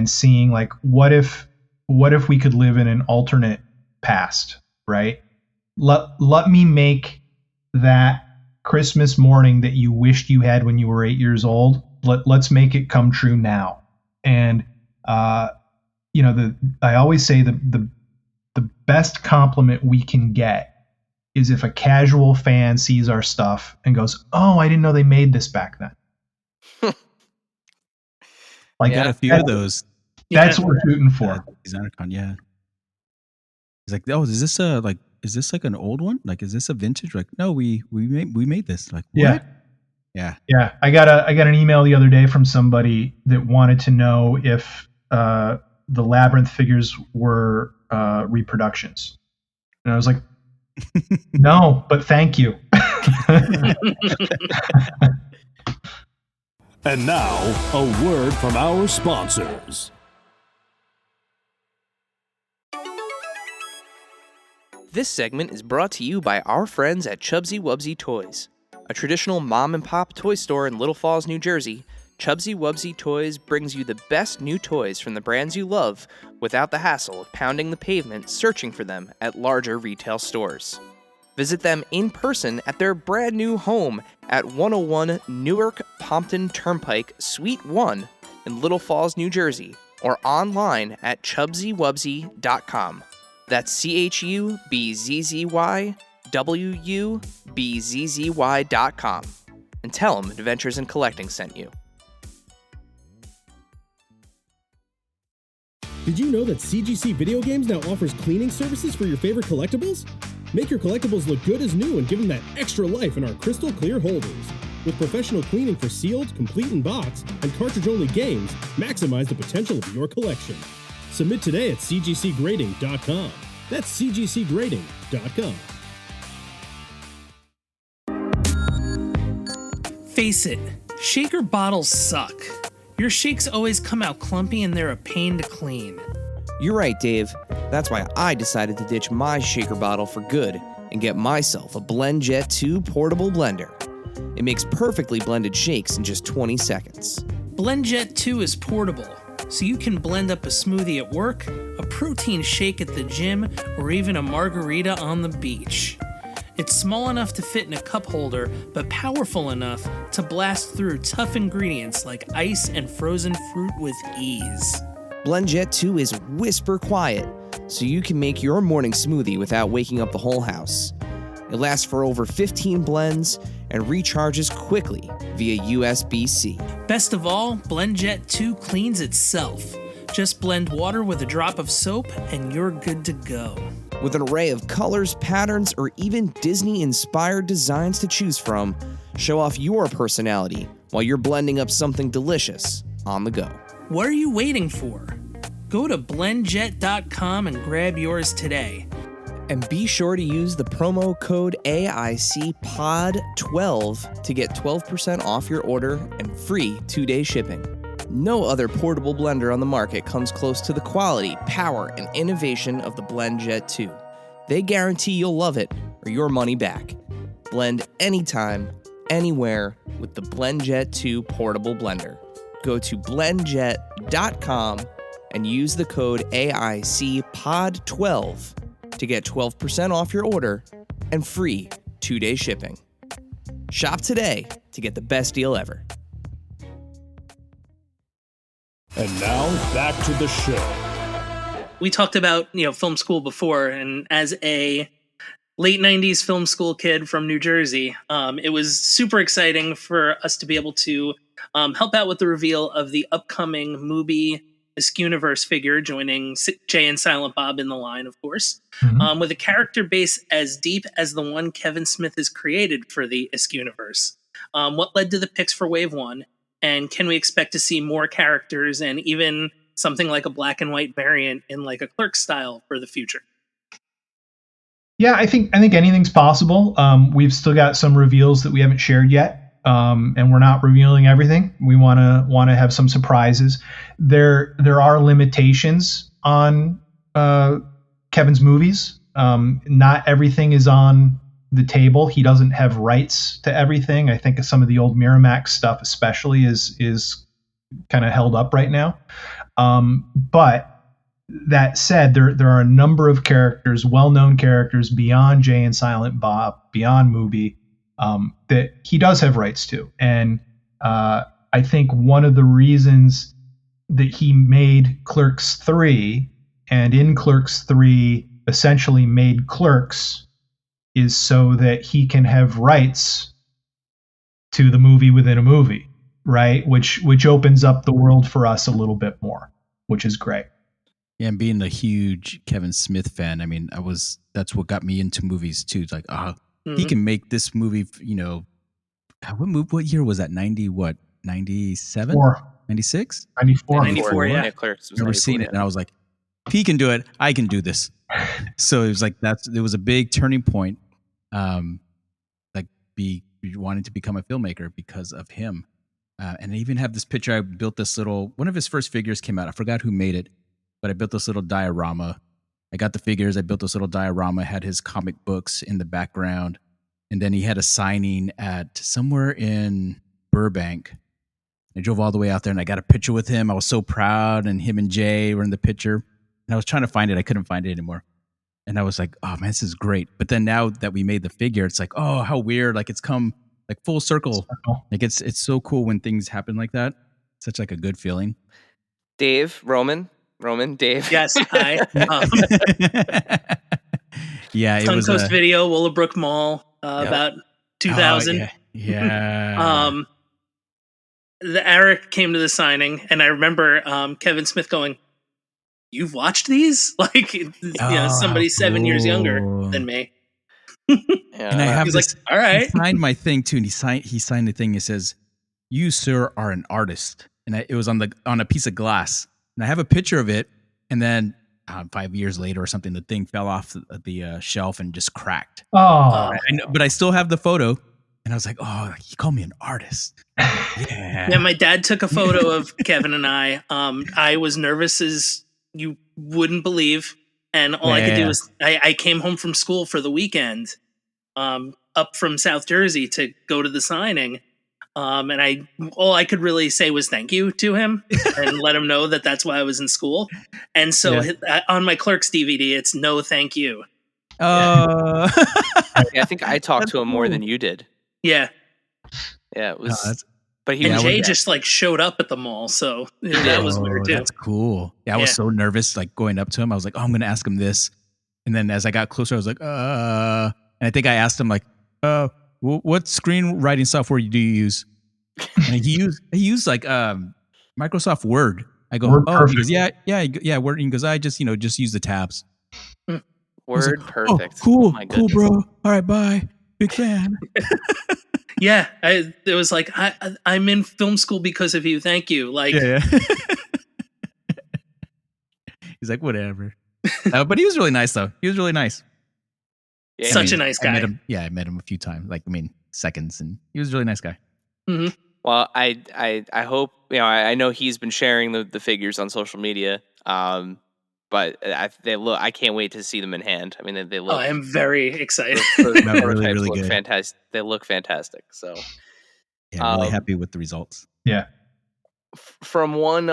seeing like, what if we could live in an alternate past, right? Let me make that Christmas morning that you wished you had when you were 8 years old. Let's make it come true now. And I always say the the best compliment we can get is if a casual fan sees our stuff and goes, "Oh, I didn't know they made this back then." I got a few of those. That's what we're shooting for. DesignerCon, yeah. He's like, "Oh, is this like an old one? Like, is this a vintage?" Like, no, we made this. Like, what? Yeah. I got an email the other day from somebody that wanted to know if the Labyrinth figures were reproductions, and I was like, no, but thank you. And now, a word from our sponsors. This segment is brought to you by our friends at Chubsy Wubsy Toys. A traditional mom-and-pop toy store in Little Falls, New Jersey, Chubsy Wubsy Toys brings you the best new toys from the brands you love without the hassle of pounding the pavement searching for them at larger retail stores. Visit them in person at their brand new home at 101 Newark Pompton Turnpike, Suite 1 in Little Falls, New Jersey, or online at chubsywubsy.com. That's CHUBZZYWUBZZY.com. And tell them Adventures in Collecting sent you. Did you know that CGC Video Games now offers cleaning services for your favorite collectibles? Make your collectibles look good as new and give them that extra life in our crystal clear holders. With professional cleaning for sealed, complete in box, and cartridge-only games, maximize the potential of your collection. Submit today at cgcgrading.com. That's cgcgrading.com. Face it, shaker bottles suck. Your shakes always come out clumpy and they're a pain to clean. You're right, Dave. That's why I decided to ditch my shaker bottle for good and get myself a BlendJet 2 portable blender. It makes perfectly blended shakes in just 20 seconds. BlendJet 2 is portable, so you can blend up a smoothie at work, a protein shake at the gym, or even a margarita on the beach. It's small enough to fit in a cup holder, but powerful enough to blast through tough ingredients like ice and frozen fruit with ease. BlendJet 2 is whisper quiet, so you can make your morning smoothie without waking up the whole house. It lasts for over 15 blends and recharges quickly via USB-C. Best of all, BlendJet 2 cleans itself. Just blend water with a drop of soap and you're good to go. With an array of colors, patterns, or even Disney-inspired designs to choose from, show off your personality while you're blending up something delicious on the go. What are you waiting for? Go to blendjet.com and grab yours today. And be sure to use the promo code AICPOD12 to get 12% off your order and free 2-day shipping. No other portable blender on the market comes close to the quality, power, and innovation of the BlendJet 2. They guarantee you'll love it or your money back. Blend anytime, anywhere with the BlendJet 2 portable blender. Go to blendjet.com and use the code AICPOD12 to get 12% off your order and free 2-day shipping. Shop today to get the best deal ever. And now, back to the show. We talked about, film school before, and as a late 90s film school kid from New Jersey, it was super exciting for us to be able to help out with the reveal of the upcoming Mubi Eskewniverse figure, joining Jay and Silent Bob in the line, of course, with a character base as deep as the one Kevin Smith has created for the Eskewniverse. What led to the picks for Wave 1, and can we expect to see more characters and even something like a black and white variant in like a Clerk style for the future? Yeah, I think anything's possible. We've still got some reveals that we haven't shared yet. And we're not revealing everything. We want to have some surprises. There are limitations on Kevin's movies. Not everything is on the table. He doesn't have rights to everything. I think some of the old Miramax stuff, especially, is kind of held up right now. But that said, there are a number of characters, well-known characters beyond Jay and Silent Bob, beyond Mubi, that he does have rights to. And I think one of the reasons that he made Clerks 3, and in Clerks 3 essentially made Clerks is so that he can have rights to the movie within a movie, right? Which opens up the world for us a little bit more, which is great. Yeah, and being a huge Kevin Smith fan, I mean, that's what got me into movies too. It's like, he can make this movie, what year was that? 97? 96? 94. 94, yeah. Clerks was I remember 94, seeing it and I was like, if he can do it, I can do this. So it was like, it was a big turning point. Wanting to become a filmmaker because of him. And I even have this picture. I built this one of his first figures came out. I forgot who made it, but I built this little diorama. I got the figures. I built this little diorama, had his comic books in the background. And then he had a signing at somewhere in Burbank. I drove all the way out there and I got a picture with him. I was so proud. And him and Jay were in the picture. And I was trying to find it. I couldn't find it anymore. And I was like, oh man, this is great. But then now that we made the figure, it's like, oh, how weird. Like it's come like full circle. Like it's so cool when things happen like that. Such like a good feeling. Dave, Roman, Dave. Yes, hi. Yeah, it was Suncoast Video, Willowbrook Mall, about 2000. Oh, yeah. Eric came to the signing, and I remember Kevin Smith going, "You've watched these?" Like, somebody 7 years younger than me. And I have He's this. like, all right. He signed my thing too, and he signed the thing. It says, "You, sir, are an artist," and it was on a piece of glass. And I have a picture of it. And then 5 years later or something, the thing fell off the shelf and just cracked. Oh, But I still have the photo. And I was like, oh, he called me an artist. Yeah. Yeah, my dad took a photo of Kevin and I. I was nervous as you wouldn't believe. And all I could do was I came home from school for the weekend up from South Jersey to go to the signing. And all I could really say was thank you to him and let him know that that's why I was in school. And so on my Clerks DVD, it's no thank you. Yeah, I think I talked to him more than you did. Yeah. Yeah, it was. And Jay just like showed up at the mall, so that was weird too. That's cool. Yeah, I was so nervous, like going up to him. I was like, "Oh, I'm going to ask him this," and then as I got closer, I was like, and I think I asked him like, what screenwriting software do you use?" And he used like Microsoft Word. I go, "Oh," he goes, yeah, Word." And he goes, "I just use the tabs." Word, like, perfect. Cool, cool, bro. All right, bye. Big fan. Yeah, it was like I'm in film school because of you. Thank you. Like, yeah. He's like, whatever. But he was really nice, though. He was really nice. Yeah, such a nice guy. I met him a few times. Seconds, and he was a really nice guy. Mm-hmm. Well, I hope I know he's been sharing the figures on social media. But I can't wait to see them in hand. I mean, they look. Oh, I am very excited. really good. Fantastic. They look fantastic. So, yeah, I'm really happy with the results. Yeah. From one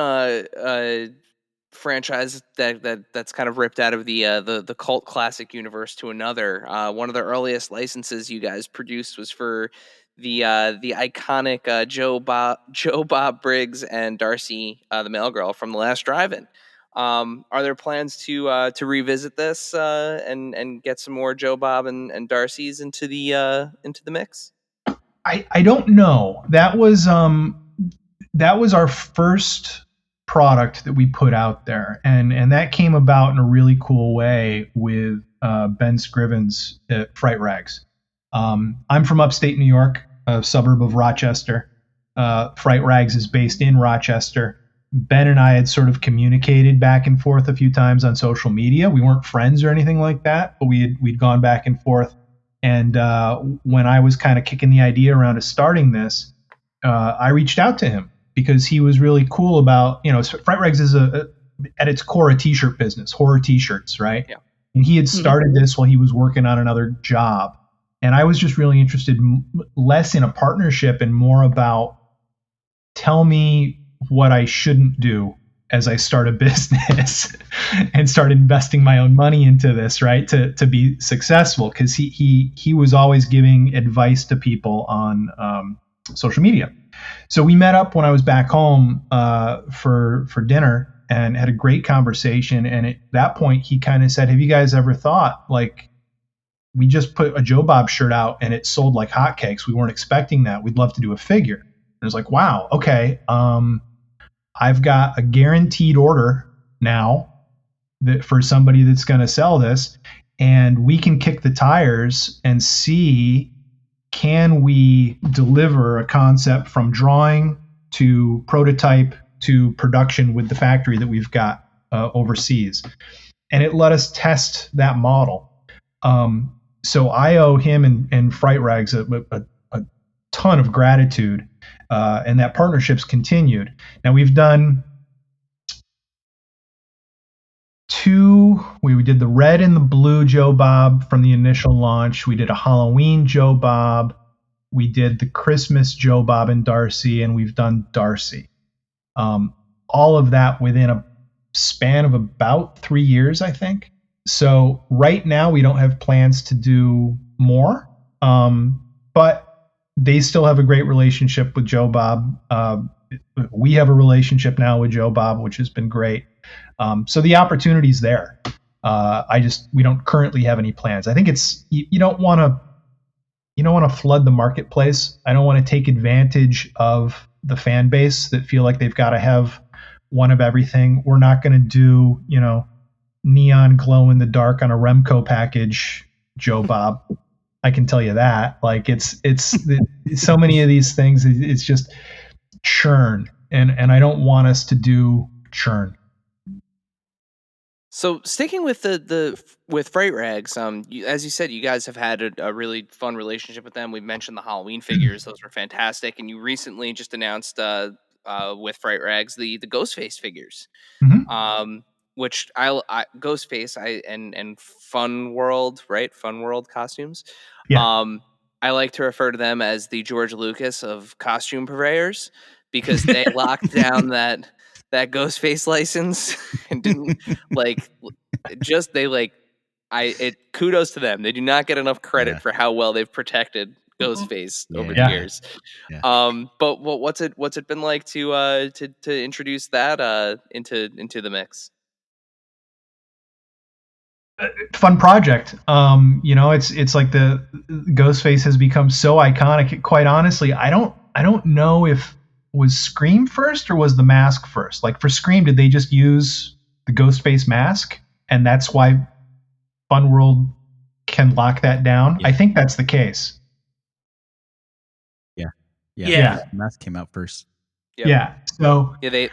franchise that's kind of ripped out of the cult classic universe to another, one of the earliest licenses you guys produced was for the iconic Joe Bob Briggs and Darcy the Mail Girl from The Last Drive-In. Are there plans to revisit this and get some more Joe Bob and Darcy's into the mix? I don't know. That was our first product that we put out there, and that came about in a really cool way with Ben Scrivens at Fright Rags. I'm from upstate New York, a suburb of Rochester. Fright Rags is based in Rochester. Ben and I had sort of communicated back and forth a few times on social media. We weren't friends or anything like that, but we'd gone back and forth. And when I was kind of kicking the idea around of starting this, I reached out to him because he was really cool about, Fright Rags is at its core a t-shirt business, horror t-shirts, right? Yeah. And he had started this while he was working on another job. And I was just really interested less in a partnership and more about tell me what I shouldn't do as I start a business and start investing my own money into this, right? To be successful. Cause he was always giving advice to people on social media. So we met up when I was back home for dinner, and had a great conversation. And at that point, he kind of said, "Have you guys ever thought, like, we just put a Joe Bob shirt out and it sold like hotcakes. We weren't expecting that. We'd love to do a figure." And I was like, "Wow, okay. I've got a guaranteed order now that for somebody that's going to sell this, and we can kick the tires and see, can we deliver a concept from drawing to prototype to production with the factory that we've got overseas." And it let us test that model. So I owe him and Fright Rags a ton of gratitude, and that partnership's continued. Now we've done we did the red and the blue Joe Bob from the initial launch. We did a Halloween Joe Bob. We did the Christmas Joe Bob and Darcy, and we've done Darcy. All of that within a span of about 3 years, I think. So right now we don't have plans to do more, but they still have a great relationship with Joe Bob. We have a relationship now with Joe Bob, which has been great. So the opportunity's there. We don't currently have any plans. I think you don't want to flood the marketplace. I don't want to take advantage of the fan base that feel like they've got to have one of everything. We're not going to do, neon glow in the dark on a Remco package, Joe Bob. I can tell you that. Like it's so many of these things. It's just churn, and I don't want us to do churn. So sticking with with Fright Rags, as you said, you guys have had a really fun relationship with them. We mentioned the Halloween figures; those were fantastic. And you recently just announced with Fright Rags the Ghostface figures, which I Ghostface and Fun World, right? Fun World costumes. Yeah. I like to refer to them as the George Lucas of costume purveyors because they locked down that Ghostface license and didn't kudos to them. They do not get enough credit for how well they've protected Ghostface over the years. Yeah. But what's it been like to introduce that into the mix? Fun project. It's like the Ghostface has become so iconic. Quite honestly, I don't know if was Scream first or was the mask first. Like for Scream, did they just use the Ghostface mask, and that's why Fun World can lock that down? Yeah. I think that's the case. Yeah. The mask came out first. Yep. Yeah. So they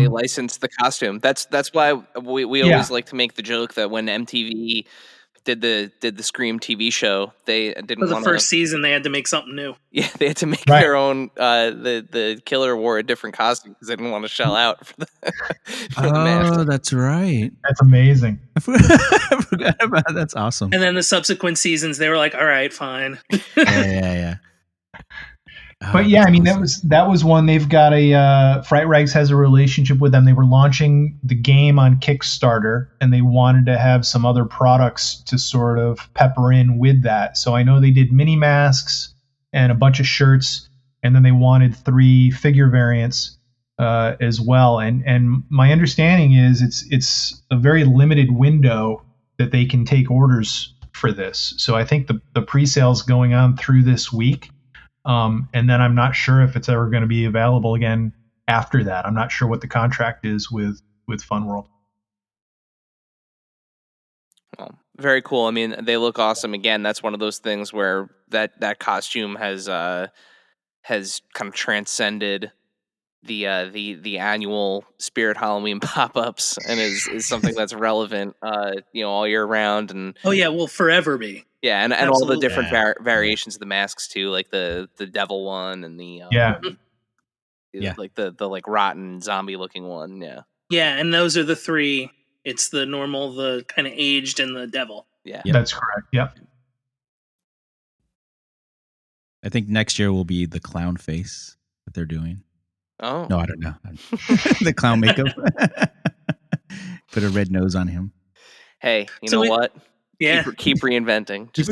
licensed the costume. That's why we always like to make the joke that when MTV did the Scream TV show, they didn't For the want first season, they had to make something new. Yeah, they had to make their own. The killer wore a different costume because they didn't want to shell out for the mask. Oh, that's right. That's amazing. I forgot about that. That's awesome. And then the subsequent seasons, they were like, "All right, fine." Yeah. But yeah, I mean, that was one. They've got Fright Rags has a relationship with them. They were launching the game on Kickstarter, and they wanted to have some other products to sort of pepper in with that. So I know they did mini masks and a bunch of shirts, and then they wanted 3 figure variants as well. And my understanding is it's a very limited window that they can take orders for this. So I think the pre-sale's going on through this week. And then I'm not sure if it's ever going to be available again after that. I'm not sure what the contract is with Fun World. Well, very cool. I mean, they look awesome. Again, that's one of those things where that costume has kind of transcended the annual Spirit Halloween pop-ups and is something that's relevant all year round. And will forever be. Yeah, and all the different variations of the masks too, like the devil one and the like the like rotten zombie looking one. Yeah, and those are the 3. It's the normal, the kind of aged, and the devil. Yeah, that's correct. Yep. I think next year will be the clown face that they're doing. Oh no, I don't know. The clown makeup. Put a red nose on him. Hey, you know what? Yeah. Keep reinventing. Just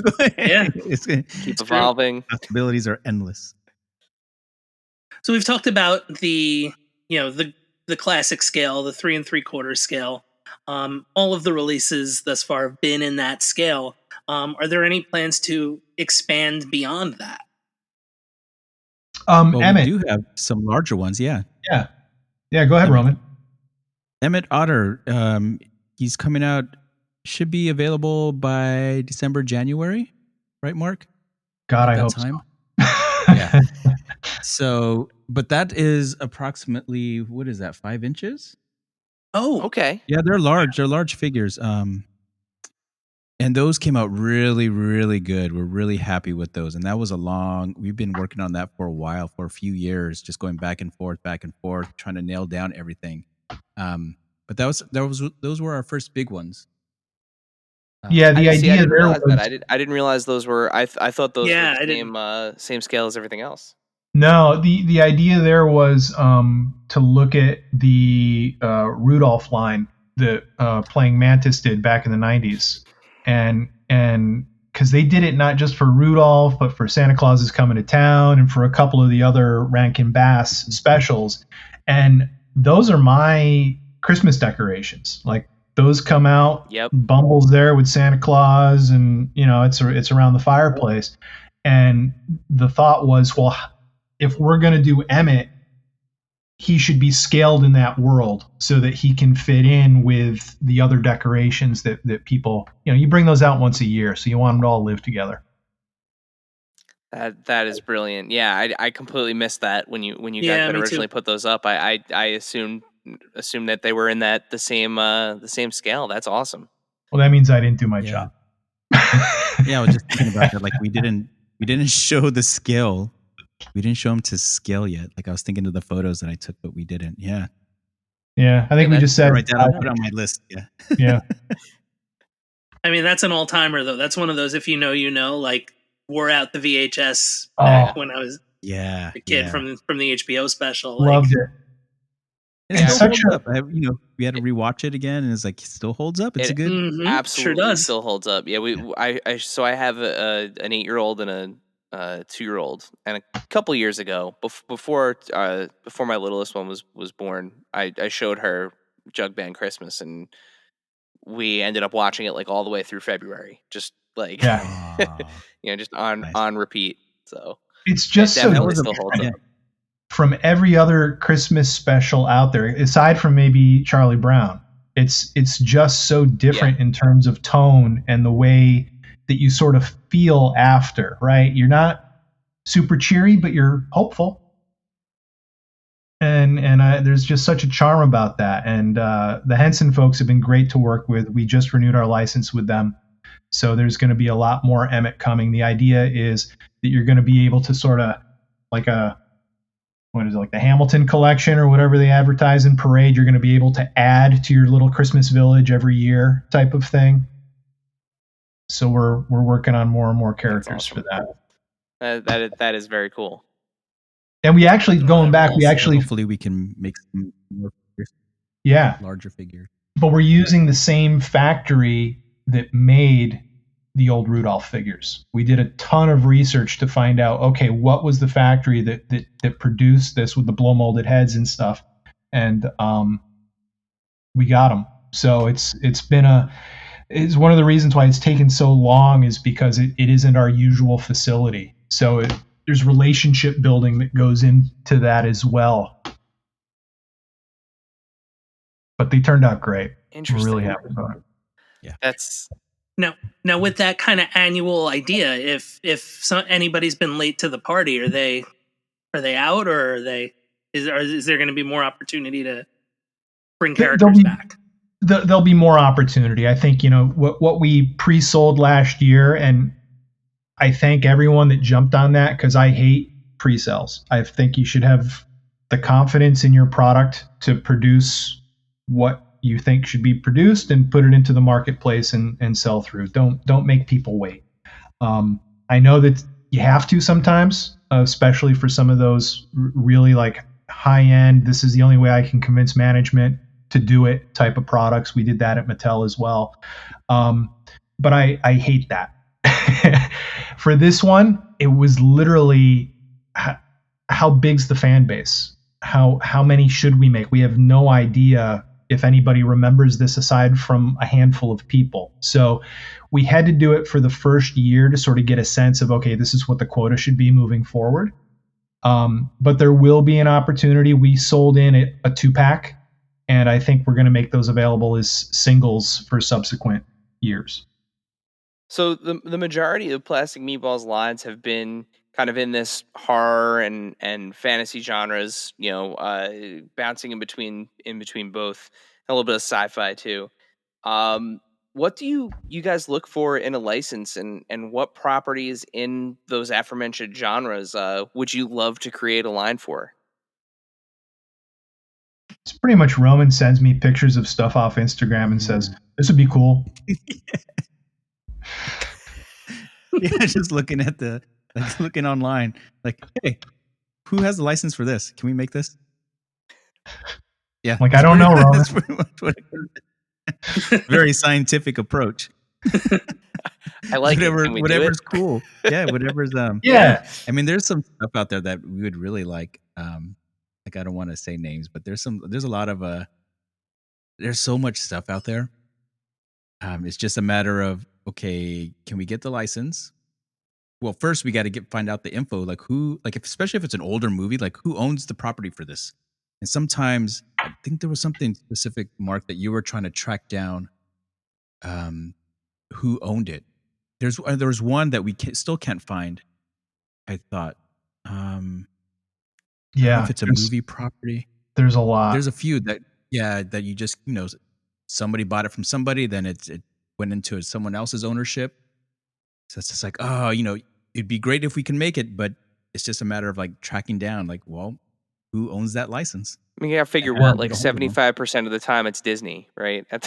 keep evolving. Possibilities are endless. So we've talked about the the classic scale, the 3 3/4 scale. All of the releases thus far have been in that scale. Are there any plans to expand beyond that? Well, we Emmett. do have some larger ones. Yeah. Yeah. Go ahead, Roman. Emmett Otter. He's coming out. Should be available by December, January, right, Mark? God, About I that hope time. so. Yeah. So, but that is approximately, what is that, 5 inches? Oh, Okay. Yeah, they're large. They're large figures. And those came out really, really good. We're really happy with those. And that was we've been working on that for a while, for a few years, just going back and forth, trying to nail down everything. But those were our first big ones. Yeah, the I idea didn't there realize was that. I didn't realize those were. I thought those Yeah, were I the didn't. same scale as everything else. no. The idea there was to look at the Rudolph line that playing Mantis did back in the '90s, and because they did it not just for Rudolph, but for Santa Claus is Coming to Town, and for a couple of the other Rankin Bass specials, and those are my Christmas decorations. Like those come out. Yep. Bumble's there with Santa Claus, and it's around the fireplace. And the thought was, well, if we're going to do Emmett, he should be scaled in that world so that he can fit in with the other decorations that people, you bring those out once a year, so you want them to all live together. That is brilliant. Yeah, I completely missed that when you Yeah, guys had me originally too. put those up. I assumed that they were in the same scale. That's awesome. Well, that means I didn't do my job. Yeah, I was just thinking about that. Like we didn't show the scale. We didn't show them to scale yet. Like I was thinking of the photos that I took, but we didn't. Yeah. Yeah, I think we just said Right down. I'll put it on my list. Yeah. Yeah. I mean, that's an all-timer though. That's one of those, if you know, like wore out the VHS Oh. back when I was Yeah. a kid from the HBO special. Loved it. It still such holds up. We had to rewatch it again, and it's like it still holds up. It's a good. Mhm, Absolutely sure does. still holds up. Yeah, I have an 8-year-old and a 2-year-old, and a couple years ago, before my littlest one was born, I showed her Jug Band Christmas, and we ended up watching it like all the way through February, just like just on repeat. So it's just it so definitely still holds up. From every other Christmas special out there, aside from maybe Charlie Brown. It's just so different in terms of tone and the way that you sort of feel after, right? You're not super cheery, but you're hopeful. And there's just such a charm about that. And the Henson folks have been great to work with. We just renewed our license with them. So there's going to be a lot more Emmett coming. The idea is that you're going to be able to sort of like like the Hamilton collection or whatever they advertise in Parade, you're going to be able to add to your little Christmas village every year type of thing. So we're working on more and more characters for that. That is very cool. And we actually, hopefully we can make some more figures. Yeah. Larger figures. But we're using the same factory that made the old Rudolph figures. We did a ton of research to find out, okay, what was the factory that produced this with the blow molded heads and stuff, and we got them. So it's one of the reasons why it's taken so long is because it isn't our usual facility. So there's relationship building that goes into that as well. But they turned out great. Interesting. We're really happy about it. Yeah, that's. Now with that kind of annual idea, if anybody's been late to the party, are they out, or is there going to be more opportunity to bring characters back? There'll be more opportunity. I think what we pre-sold last year, and I thank everyone that jumped on that because I hate pre-sales. I think you should have the confidence in your product to produce what you think should be produced and put it into the marketplace and sell through. Don't make people wait. I know that you have to sometimes, especially for some of those really like high end, this is the only way I can convince management to do it type of products. We did that at Mattel as well. But I hate that. For this one, it was literally how big's the fan base? how many should we make? We have no idea if anybody remembers this aside from a handful of people. So we had to do it for the first year to sort of get a sense of, okay, this is what the quota should be moving forward. But there will be an opportunity. We sold in a 2-pack, and I think we're going to make those available as singles for subsequent years. So the majority of Plastic Meatballs lines have been kind of in this horror and fantasy genres, bouncing in between both, a little bit of sci-fi too. What do you guys look for in a license, and what properties in those aforementioned genres would you love to create a line for? It's pretty much Roman sends me pictures of stuff off Instagram and says, this would be cool. Yeah, just looking online, like, hey, who has the license for this? Can we make this? Yeah, like, I don't know, Roman. That's pretty much what very scientific approach. I like whatever's cool. Yeah, whatever's yeah. I mean, there's some stuff out there that we would really like. I don't want to say names, but there's a lot of there's so much stuff out there. It's just a matter of, okay, can we get the license? Well, first we got to find out the info, like especially if it's an older movie, like who owns the property for this. And sometimes I think there was something specific, Mark, that you were trying to track down who owned it. There was one that we still can't find, I thought. Yeah, if it's a movie property. There's a lot. There's a few that you just, somebody bought it from somebody, then it went into someone else's ownership. So it's just like, it'd be great if we can make it, but it's just a matter of like tracking down, like, well, who owns that license? I mean, I figure what, like 75% of the time it's Disney, right? At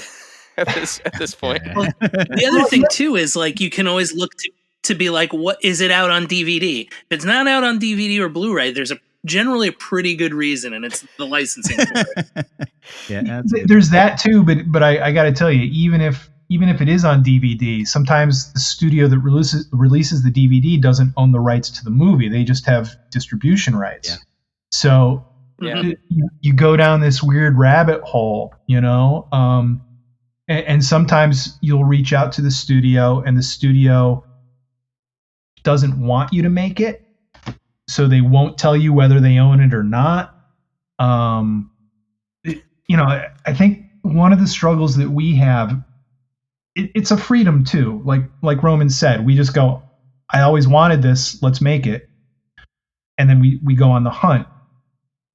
this point. Well, the other thing too is like you can always look to be like, what is it out on DVD? If it's not out on DVD or Blu-ray, there's generally a pretty good reason, and it's the licensing for it. Yeah, there's that too, but I got to tell you, even if it is on DVD, sometimes the studio that releases the DVD doesn't own the rights to the movie. They just have distribution rights. Yeah. So you go down this weird rabbit hole, and sometimes you'll reach out to the studio, and the studio doesn't want you to make it, so they won't tell you whether they own it or not. I think one of the struggles that we have, it's a freedom too. Like Roman said, we just go, I always wanted this, let's make it. And then we go on the hunt.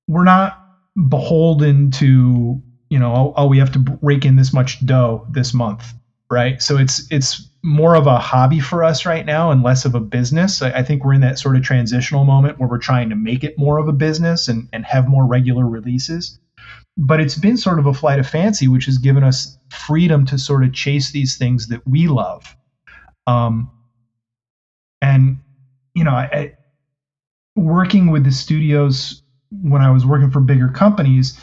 We're not beholden to, we have to rake in this much dough this month, right? So it's more of a hobby for us right now and less of a business. I think we're in that sort of transitional moment where we're trying to make it more of a business and have more regular releases. But it's been sort of a flight of fancy, which has given us freedom to sort of chase these things that we love. Working with the studios when I was working for bigger companies,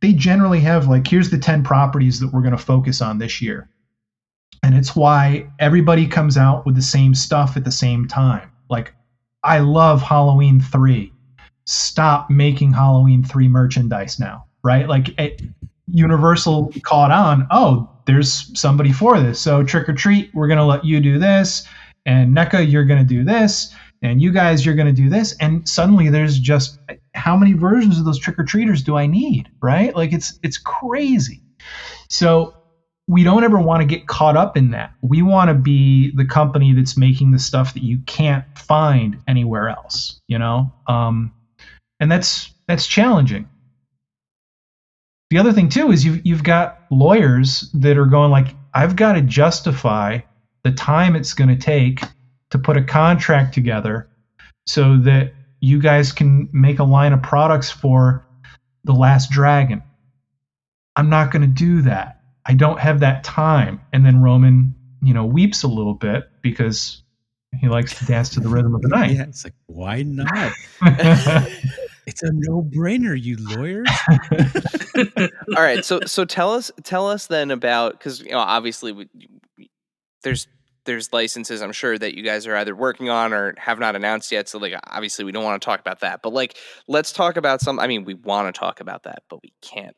they generally have like, here's the 10 properties that we're going to focus on this year. And it's why everybody comes out with the same stuff at the same time. Like, I love Halloween 3. Stop making Halloween 3 merchandise now, right? Like, Universal caught on, there's somebody for this. So Trick or Treat, we're going to let you do this. And NECA, you're going to do this. And you guys, you're going to do this. And suddenly there's just, how many versions of those Trick or Treaters do I need, right? Like, it's crazy. So we don't ever want to get caught up in that. We want to be the company that's making the stuff that you can't find anywhere else, and that's challenging. The other thing too is you've got lawyers that are going like, I've got to justify the time it's going to take to put a contract together so that you guys can make a line of products for The Last Dragon. I'm not going to do that. I don't have that time. And then Roman, weeps a little bit because he likes to dance to the rhythm of the night. Yeah, it's like, why not? It's a no-brainer, you lawyers. All right, so tell us then about, because obviously there's there's licenses I'm sure that you guys are either working on or have not announced yet. So like, obviously we don't want to talk about that, but like, let's talk about we want to talk about that, but we can't.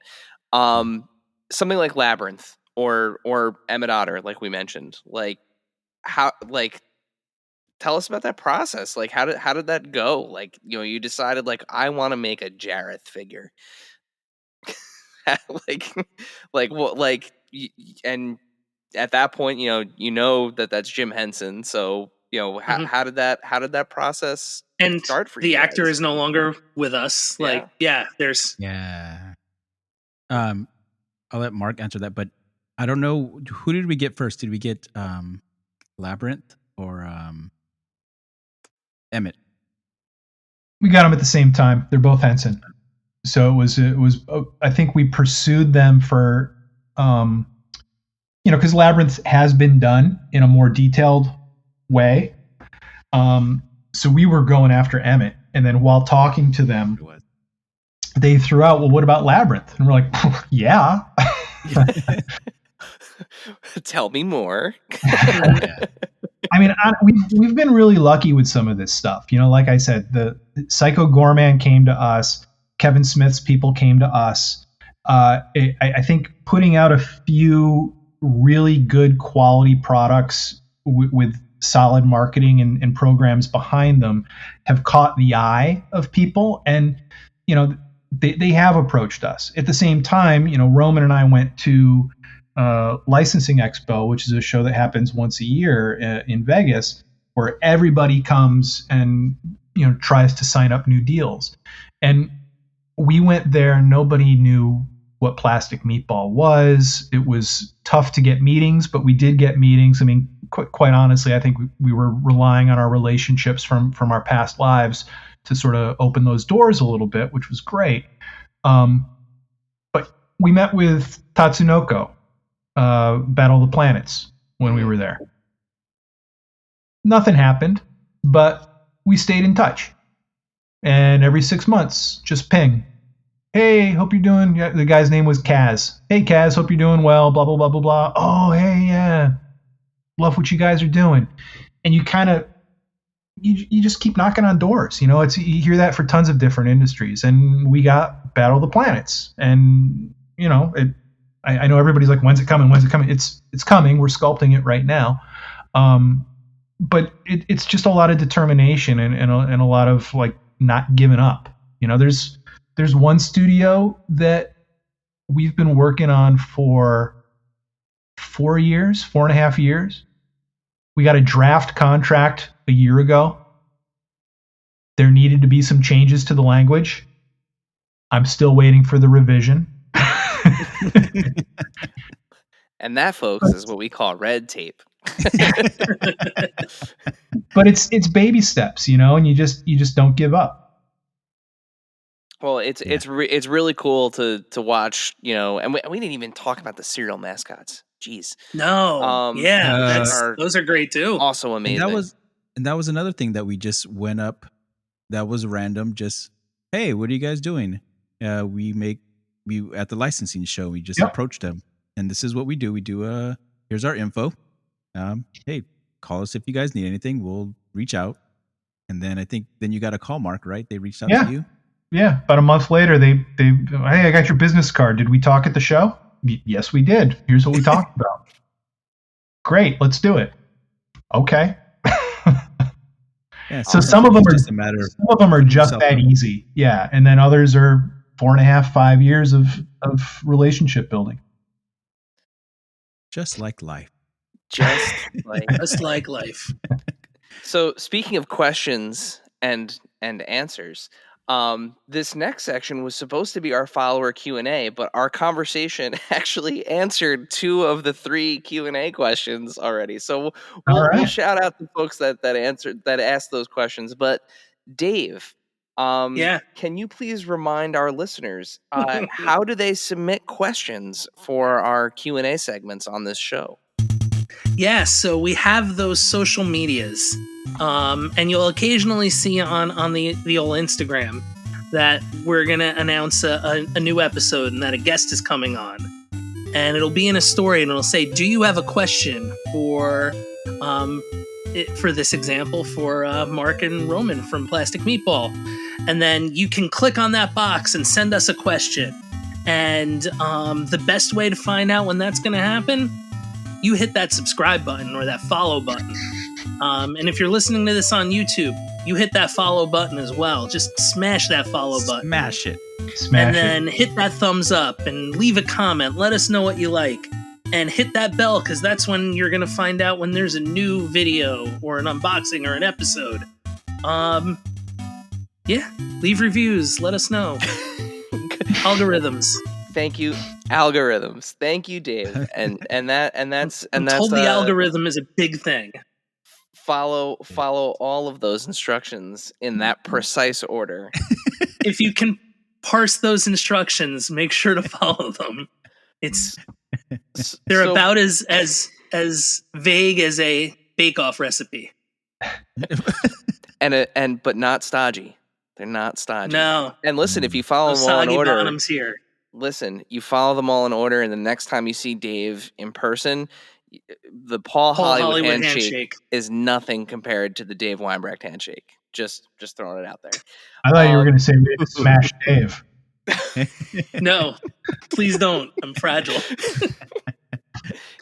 Something like Labyrinth or Emmett Otter, like we mentioned, like how, like, tell us about that process. Like, how did that go? Like, you decided like, I want to make a Jareth figure. like, like what, like, and at that point, that's Jim Henson. So, how did that process And start for you the actor guys? is no longer with us. Yeah. Like, there's Yeah. I'll let Mark answer that, but I don't know, who did we get first? Did we get Labyrinth or Emmett? We got them at the same time. They're both Henson. So it was. I think we pursued them for, because Labyrinth has been done in a more detailed way. So we were going after Emmett, and then while talking to them, they threw out, "Well, what about Labyrinth?" And we're like, "Yeah." Tell me more. I mean, we've been really lucky with some of this stuff. Like I said, the Psycho Gorman came to us. Kevin Smith's people came to us. I think putting out a few really good quality products with solid marketing and programs behind them have caught the eye of people. And, they have approached us. At the same time, Roman and I went to Licensing Expo, which is a show that happens once a year in Vegas, where everybody comes and tries to sign up new deals. And we went there, nobody knew what Plastic Meatball was. It was tough to get meetings, but we did get meetings. I mean, quite honestly, I think we were relying on our relationships from our past lives to sort of open those doors a little bit, which was great. But we met with Tatsunoko, Battle of the Planets, when we were there. Nothing happened, but we stayed in touch. And every 6 months, just ping. Hey, hope you're doing. Yeah, the guy's name was Kaz. Hey, Kaz, hope you're doing well. Blah blah blah blah blah. Oh, hey, yeah, love what you guys are doing. And you kind of, you just keep knocking on doors. You hear that for tons of different industries. And we got Battle of the Planets, and I know everybody's like, when's it coming? When's it coming? It's coming. We're sculpting it right now. But it's just a lot of determination and a lot of like not giving up. There's one studio that we've been working on for 4.5 years. We got a draft contract a year ago. There needed to be some changes to the language. I'm still waiting for the revision. And that, folks, is what we call red tape. But it's baby steps, and you just don't give up. Well, it's really cool to watch, and we didn't even talk about the cereal mascots. Jeez. No. Those are great too. Also amazing. And that was another thing that we just went up. That was random. Just, hey, what are you guys doing? We at the licensing show. We just approached them, and this is what we do. We do here's our info. Hey, call us if you guys need anything. We'll reach out. And then I think you got a call, Mark, right? They reached out to you. Yeah, about a month later, they hey, I got your business card. Did we talk at the show? Yes, we did. Here's what we talked about. Great, let's do it. Okay. Yeah, so some of them are just that easy. Yeah, and then others are 4.5, 5 years of relationship building. Just like life. Just like life. So speaking of questions and answers, this next section was supposed to be our follower Q&A, but our conversation actually answered 2 of the 3 Q&A questions already. So we'll shout out the folks that asked those questions. But Dave, can you please remind our listeners how do they submit questions for our Q&A segments on this show? Yeah, so we have those social medias, and you'll occasionally see on the old Instagram that we're going to announce a new episode and that a guest is coming on. And it'll be in a story, and it'll say, do you have a question for For this example, for Mark and Roman from Plastic Meatball. And then you can click on that box and send us a question. And the best way to find out when that's going to happen, you hit that subscribe button or that follow button. And if you're listening to this on YouTube, you hit that follow button as well. Just smash that follow button. Smash it. And then hit that thumbs up and leave a comment. Let us know what you like. And hit that bell, because that's when you're going to find out when there's a new video or an unboxing or an episode. Yeah, leave reviews. Let us know. Algorithms. Thank you, algorithms. Thank you, Dave. And that's told the algorithm is a big thing. Follow all of those instructions in that precise order. If you can parse those instructions, make sure to follow them. They're about as vague as a bake-off recipe. But not stodgy. They're not stodgy. No. And listen, if you follow them all in order, bottoms here. Listen, you follow them all in order, and the next time you see Dave in person, the Paul Hollywood handshake is nothing compared to the Dave Weinbrecht handshake. Just throwing it out there. I thought you were going to say we had to smash Dave. No, please don't. I'm fragile.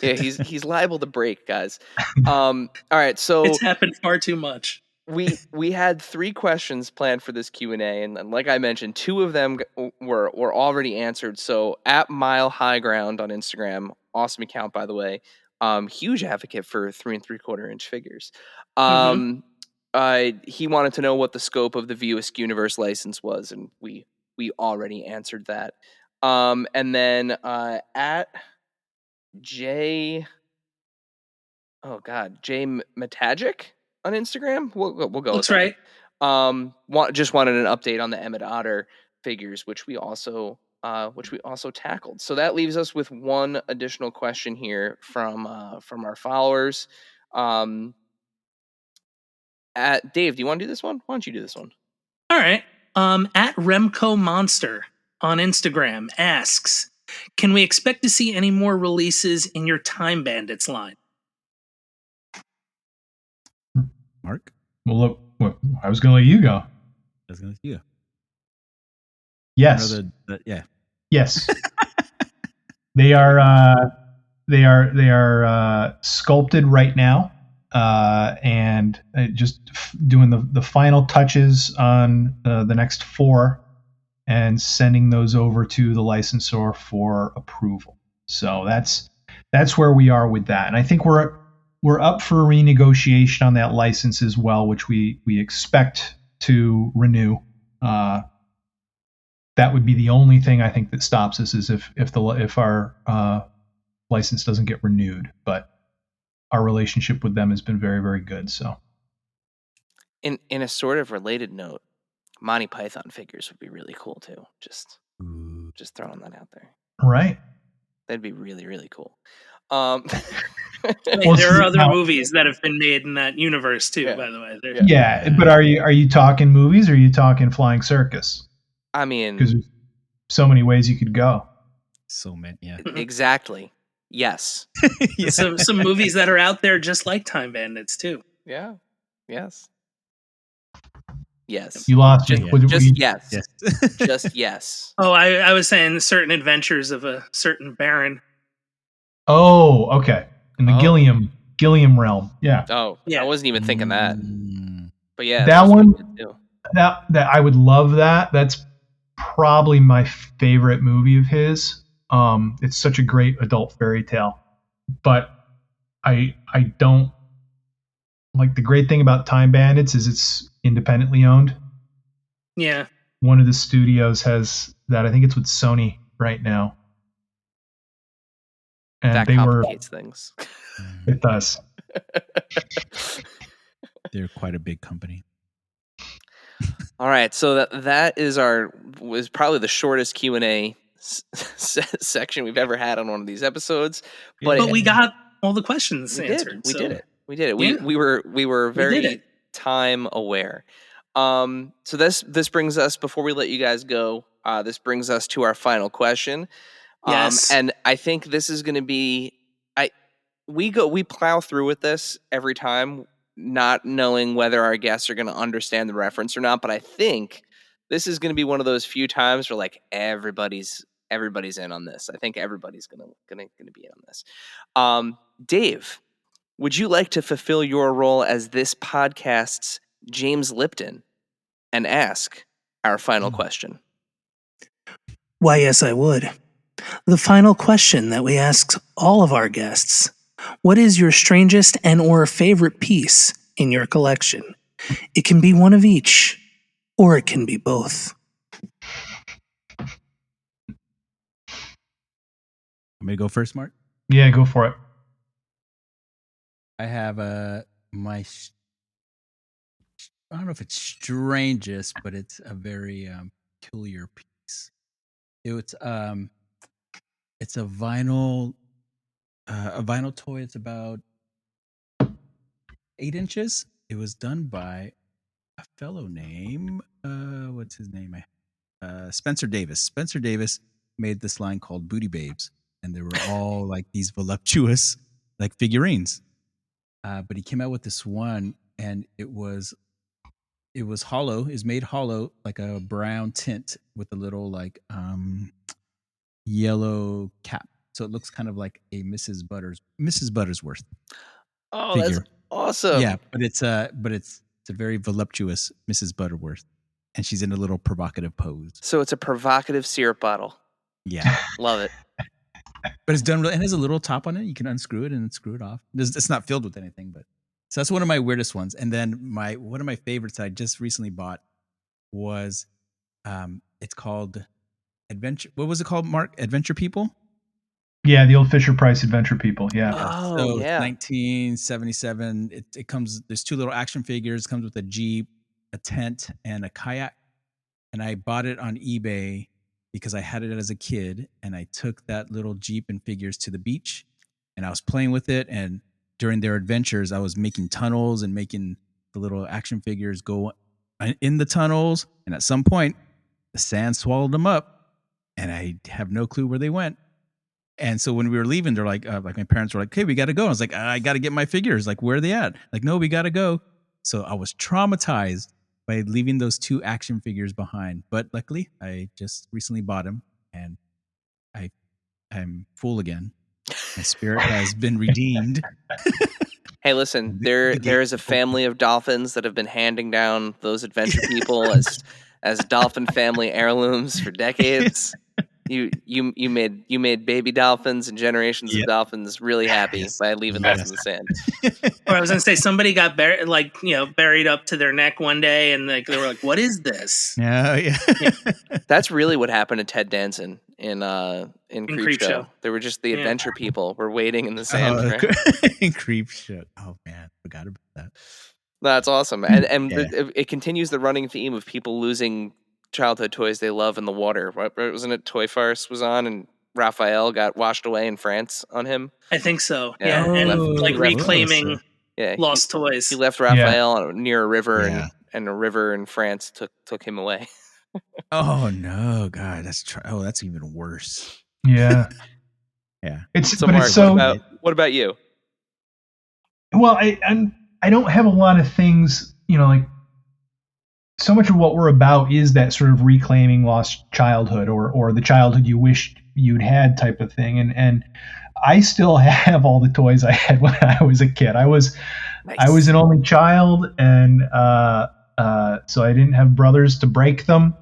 Yeah, he's liable to break, guys. All right, so it's happened far too much. We had 3 questions planned for this Q&A, and like I mentioned, 2 of them were already answered. So at Mile High Ground on Instagram, awesome account by the way, huge advocate for 3 3/4 inch figures. He wanted to know what the scope of the View Askew Universe license was, and we already answered that. And then at Jay Matagic on Instagram, we'll go. That's with right. That. Just wanted an update on the Emmett Otter figures, which we also tackled. So that leaves us with one additional question here from our followers. At Dave, do you want to do this one? Why don't you do this one? All right. At Remco Monster on Instagram asks, can we expect to see any more releases in your Time Bandits line? Mark? Well, look, I was going to let you go. I was going to let you go. Yes. Yeah. Yes. They are sculpted right now, and just doing the final touches on the next 4, and sending those over to the licensor for approval. So that's where we are with that, and I think we're up for renegotiation on that license as well, which we expect to renew. That would be the only thing I think that stops us, is if our license doesn't get renewed. But our relationship with them has been very, very good. So, in a sort of related note, Monty Python figures would be really cool too. Just throwing that out there. Right. That'd be really, really cool. There are other movies that have been made in that universe too, by the way. Yeah, but are you talking movies, or are you talking Flying Circus? I mean, because there's so many ways you could go. So many, yeah. Exactly. Yes. Yeah. Some movies that are out there just like Time Bandits too. Yeah. Yes. Yes. You lost me. Just yes. Just yes. Oh, I was saying certain adventures of a certain baron. Oh, okay. In the Gilliam realm. Yeah. Oh, yeah. I wasn't even thinking that. But yeah. That one, that I would love that. That's probably my favorite movie of his. It's such a great adult fairy tale. But I don't like, the great thing about Time Bandits is it's independently owned. Yeah. One of the studios has that. I think it's with Sony right now. And that complicates things. It does. They're quite a big company. All right, so that was probably the shortest Q&A section we've ever had on one of these episodes. But we got all the questions answered. We did it. Yeah. We were very time aware. So this brings us, before we let you guys go, this brings us to our final question. Yes. And I think this is going to be, we plow through with this every time, not knowing whether our guests are going to understand the reference or not. But I think this is going to be one of those few times where like everybody's in on this. I think everybody's gonna be in on this. Dave, would you like to fulfill your role as this podcast's James Lipton and ask our final question? Why, yes, I would. The final question that we ask all of our guests: what is your strangest and or favorite piece in your collection? It can be one of each, or it can be both. Want me to go first, Mark? Yeah, go for it. I have my I don't know if it's strangest, but it's a very peculiar piece. It's a vinyl toy. It's about 8 inches. It was done by a fellow named what's his name? Spencer Davis. Spencer Davis made this line called Booty Babes, and they were all like these voluptuous like figurines. But he came out with this one, and it was hollow. It's made hollow, like a brown tint with a little like yellow cap. So it looks kind of like a Mrs. Buttersworth. Oh, figure. That's awesome. Yeah, but it's a very voluptuous Mrs. Butterworth, and she's in a little provocative pose. So it's a provocative syrup bottle. Yeah, love it. But it's done, and it has a little top on it. You can unscrew it and screw it off. It's not filled with anything, but so that's one of my weirdest ones. And then one of my favorites that I just recently bought was, it's called Adventure. What was it called, Mark? Adventure People? Yeah, the old Fisher Price Adventure People. Yeah. Oh, so yeah. 1977. It comes. There's 2 little action figures. It comes with a Jeep, a tent, and a kayak. And I bought it on eBay because I had it as a kid, and I took that little Jeep and figures to the beach, and I was playing with it. And during their adventures, I was making tunnels and making the little action figures go in the tunnels. And at some point, the sand swallowed them up, and I have no clue where they went. And so when we were leaving, they're like my parents were like, "Hey, we got to go." I was like, "I got to get my figures. Like, where are they at?" Like, "No, we got to go." So I was traumatized by leaving those 2 action figures behind. But luckily, I just recently bought them, and I'm full again. My spirit has been redeemed. Hey, listen, there is a family of dolphins that have been handing down those Adventure People as dolphin family heirlooms for decades. You made baby dolphins and generations of dolphins really happy by leaving those in the sand. Or I was gonna say somebody got buried up to their neck one day, and they were like, "What is this?" Yeah. That's really what happened to Ted Danson in Creepshow. They were just the Adventure People were waiting in the sand. Right? In Creepshow. Oh man, forgot about that. That's awesome, and it continues the running theme of people losing childhood toys they love in the water. Wasn't it Toy Farce was on, and Raphael got washed away in France on him? I think so. Yeah. Reclaiming lost toys. He left Raphael near a river, and a river in France took him away. Oh no, God, that's even worse. Yeah. Yeah. What about you? Well, I don't have a lot of things, like so much of what we're about is that sort of reclaiming lost childhood or the childhood you wished you'd had type of thing. And I still have all the toys I had when I was a kid. I was an only child, and so I didn't have brothers to break them.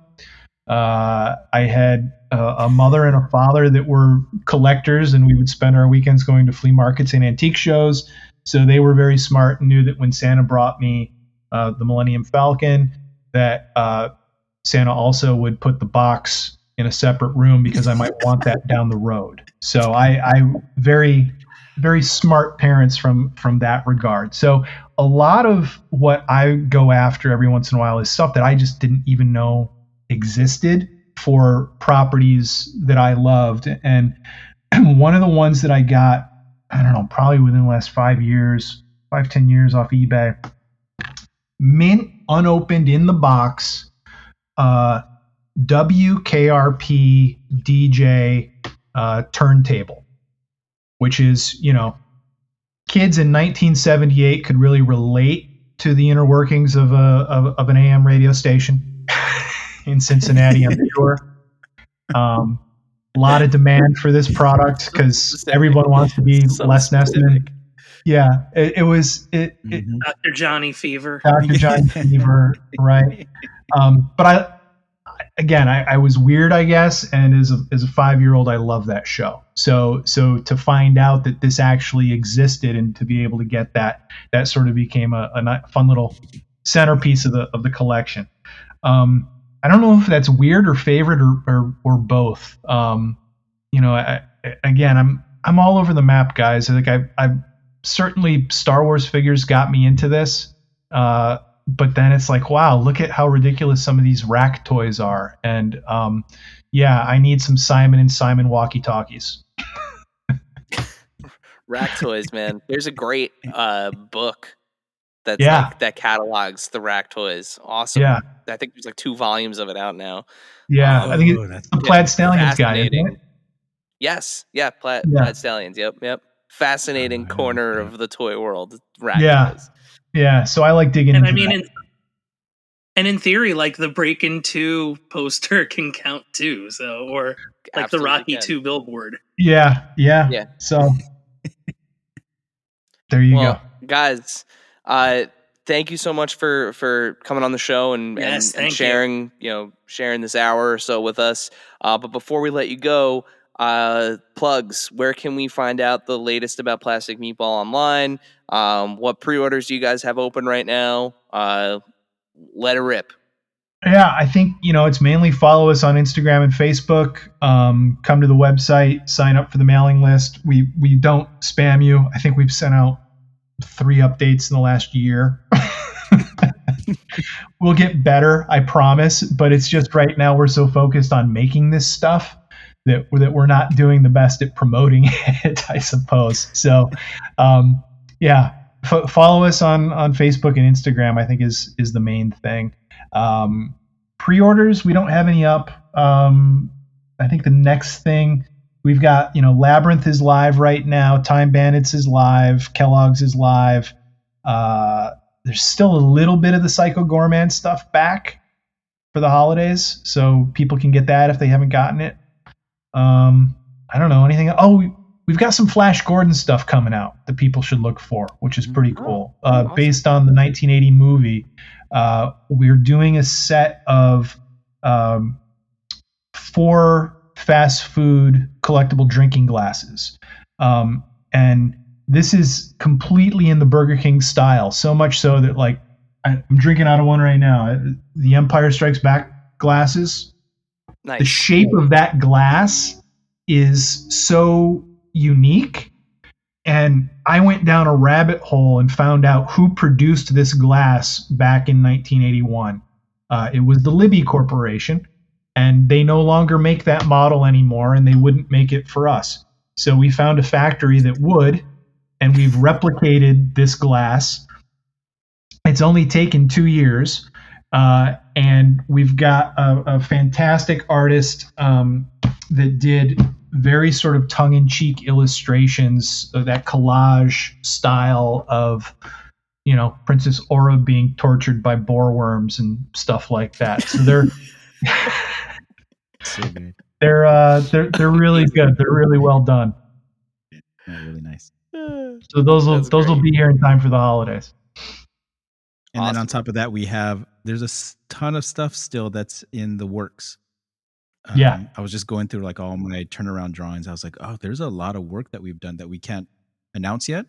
I had a mother and a father that were collectors, and we would spend our weekends going to flea markets and antique shows. So they were very smart and knew that when Santa brought me the Millennium Falcon, that Santa also would put the box in a separate room because I might want that down the road. So I very, very smart parents from that regard. So a lot of what I go after every once in a while is stuff that I just didn't even know existed for properties that I loved. And one of the ones that I got, I don't know, probably within the last 10 years off eBay, mint, unopened in the box, WKRP DJ turntable, which is, kids in 1978 could really relate to the inner workings of an AM radio station in Cincinnati, I'm sure. A lot of demand for this product because everyone wants to be Les Nessman. Yeah, it was Dr. Johnny Fever. Dr. Johnny Fever, right? But I was weird, I guess, and as a 5-year-old, I love that show. So to find out that this actually existed and to be able to get that sort of became a fun little centerpiece of the collection. I don't know if that's weird or favorite or both. I'm all over the map, guys. Like I certainly Star Wars figures got me into this. But then it's like, wow, look at how ridiculous some of these rack toys are. And I need some Simon and Simon walkie-talkies. Rack toys, man. There's a great book that catalogs the rack toys. Awesome. Yeah. I think there's like 2 volumes of it out now. Yeah, I think it's the Plaid Stallions guy, isn't it? Yes. Yeah, Plaid Stallions. Yep. Fascinating corner of the toy world. Rack toys. Yeah, so I like digging into that. And in theory, like the Breakin' 2 poster can count too. So, or like the Rocky 2 billboard. Yeah. So there you go, guys. Thank you so much for coming on the show and sharing sharing this hour or so with us. But before we let you go, plugs. Where can we find out the latest about Plastic Meatball online? What pre-orders do you guys have open right now? Let it rip. Yeah, I think it's mainly follow us on Instagram and Facebook. Come to the website, sign up for the mailing list. We don't spam you. I think we've sent out 3 updates in the last year. We'll get better, I promise. But it's just right now we're so focused on making this stuff that we're not doing the best at promoting it, I suppose. So, follow us on Facebook and Instagram, I think is the main thing. Pre-orders, we don't have any up. I think the next thing we've got, Labyrinth is live right now. Time Bandits is live. Kellogg's is live. There's still a little bit of the Psycho Gorman stuff back for the holidays, so people can get that if they haven't gotten it. I don't know anything. Oh, we've got some Flash Gordon stuff coming out that people should look for, which is pretty cool. Awesome. Based on the 1980 movie, we're doing a set of 4 fast food collectible drinking glasses. And this is completely in the Burger King style, so much so that like I'm drinking out of one right now. The Empire Strikes Back glasses. Nice. The shape of that glass is so unique. And I went down a rabbit hole and found out who produced this glass back in 1981. It was the Libby Corporation, and they no longer make that model anymore, and they wouldn't make it for us. So we found a factory that would, and we've replicated this glass. It's only taken 2 years. And we've got a fantastic artist that did very sort of tongue-in-cheek illustrations of that collage style of, Princess Aura being tortured by boar worms and stuff like that. So they're so good. They're really good. They're really well done. Yeah, really nice. So those will be here in time for the holidays. And awesome. Then on top of that, there's a ton of stuff still that's in the works. I was just going through like all my turnaround drawings. I was like, oh, there's a lot of work that we've done that we can't announce yet.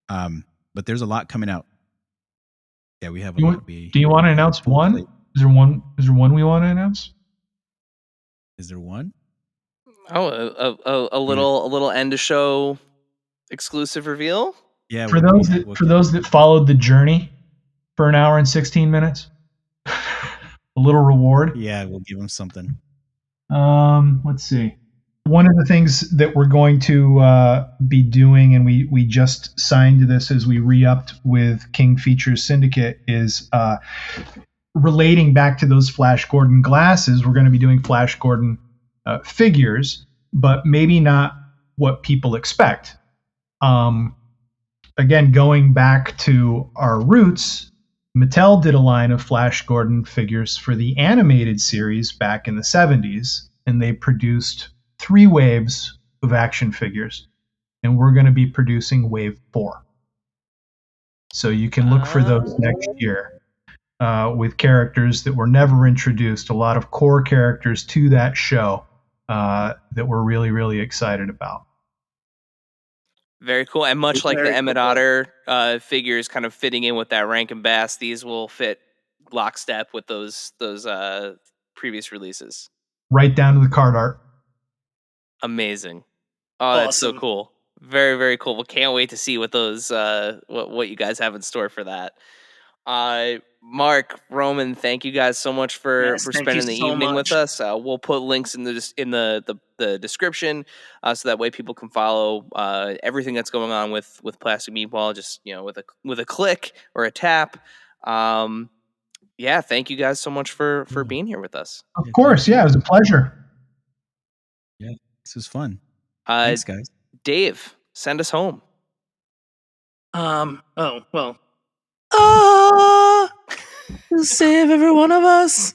But there's a lot coming out. Yeah, we have a lot. Do you want to announce one? Is there one we want to announce? Is there one? Oh, a little end of show exclusive reveal. Yeah. For those that followed the journey for an hour and 16 minutes, a little reward. Yeah, we'll give them something. Let's see. One of the things that we're going to be doing, and we just signed to this as we re-upped with King Features Syndicate, is relating back to those Flash Gordon glasses. We're going to be doing Flash Gordon figures, but maybe not what people expect. again, going back to our roots, Mattel did a line of Flash Gordon figures for the animated series back in the 70s, and they produced 3 waves of action figures, and we're going to be producing wave 4. So you can look for those next year with characters that were never introduced, a lot of core characters to that show that we're really, really excited about. Very cool. And much like the Emmett Otter figures kind of fitting in with that Rankin Bass, these will fit lockstep with those previous releases. Right down to the card art. Amazing. Oh, that's so cool. Very, very cool. Well, can't wait to see what those what you guys have in store for that. Mark, Roman, thank you guys so much for spending the evening with us. We'll put links in the description so that way people can follow everything that's going on with Plastic Meatball, just with a click or a tap. Thank you guys so much for being here with us. Of course, it was a pleasure. Yeah, this was fun. Thanks, guys. Dave, send us home. Save every one of us.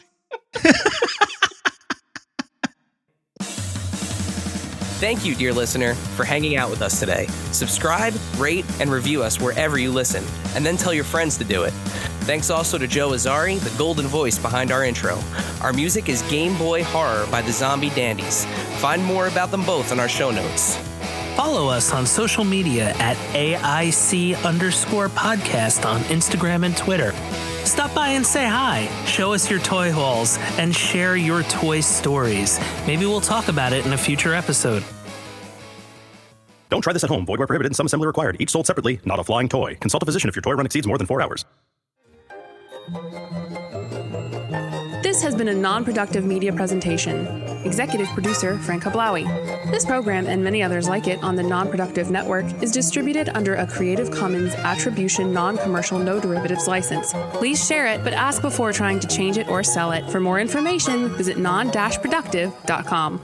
Thank you, dear listener, for hanging out with us today. Subscribe, rate, and review us wherever you listen, and then tell your friends to do it. Thanks also to Joe Azzari, the golden voice behind our intro. Our music is Game Boy Horror by the Zombie Dandies. Find more about them both in our show notes. Follow us on social media at AIC_podcast on Instagram and Twitter. Stop by and say hi, show us your toy hauls, and share your toy stories. Maybe we'll talk about it in a future episode. Don't try this at home. Void where prohibited and some assembly required. Each sold separately, not a flying toy. Consult a physician if your toy run exceeds more than 4 hours. This has been a non-productive media presentation. Executive producer, Frank Hablawi. This program and many others like it on the Non-Productive Network is distributed under a Creative Commons Attribution Non-Commercial No Derivatives license. Please share it, but ask before trying to change it or sell it. For more information, visit non-productive.com.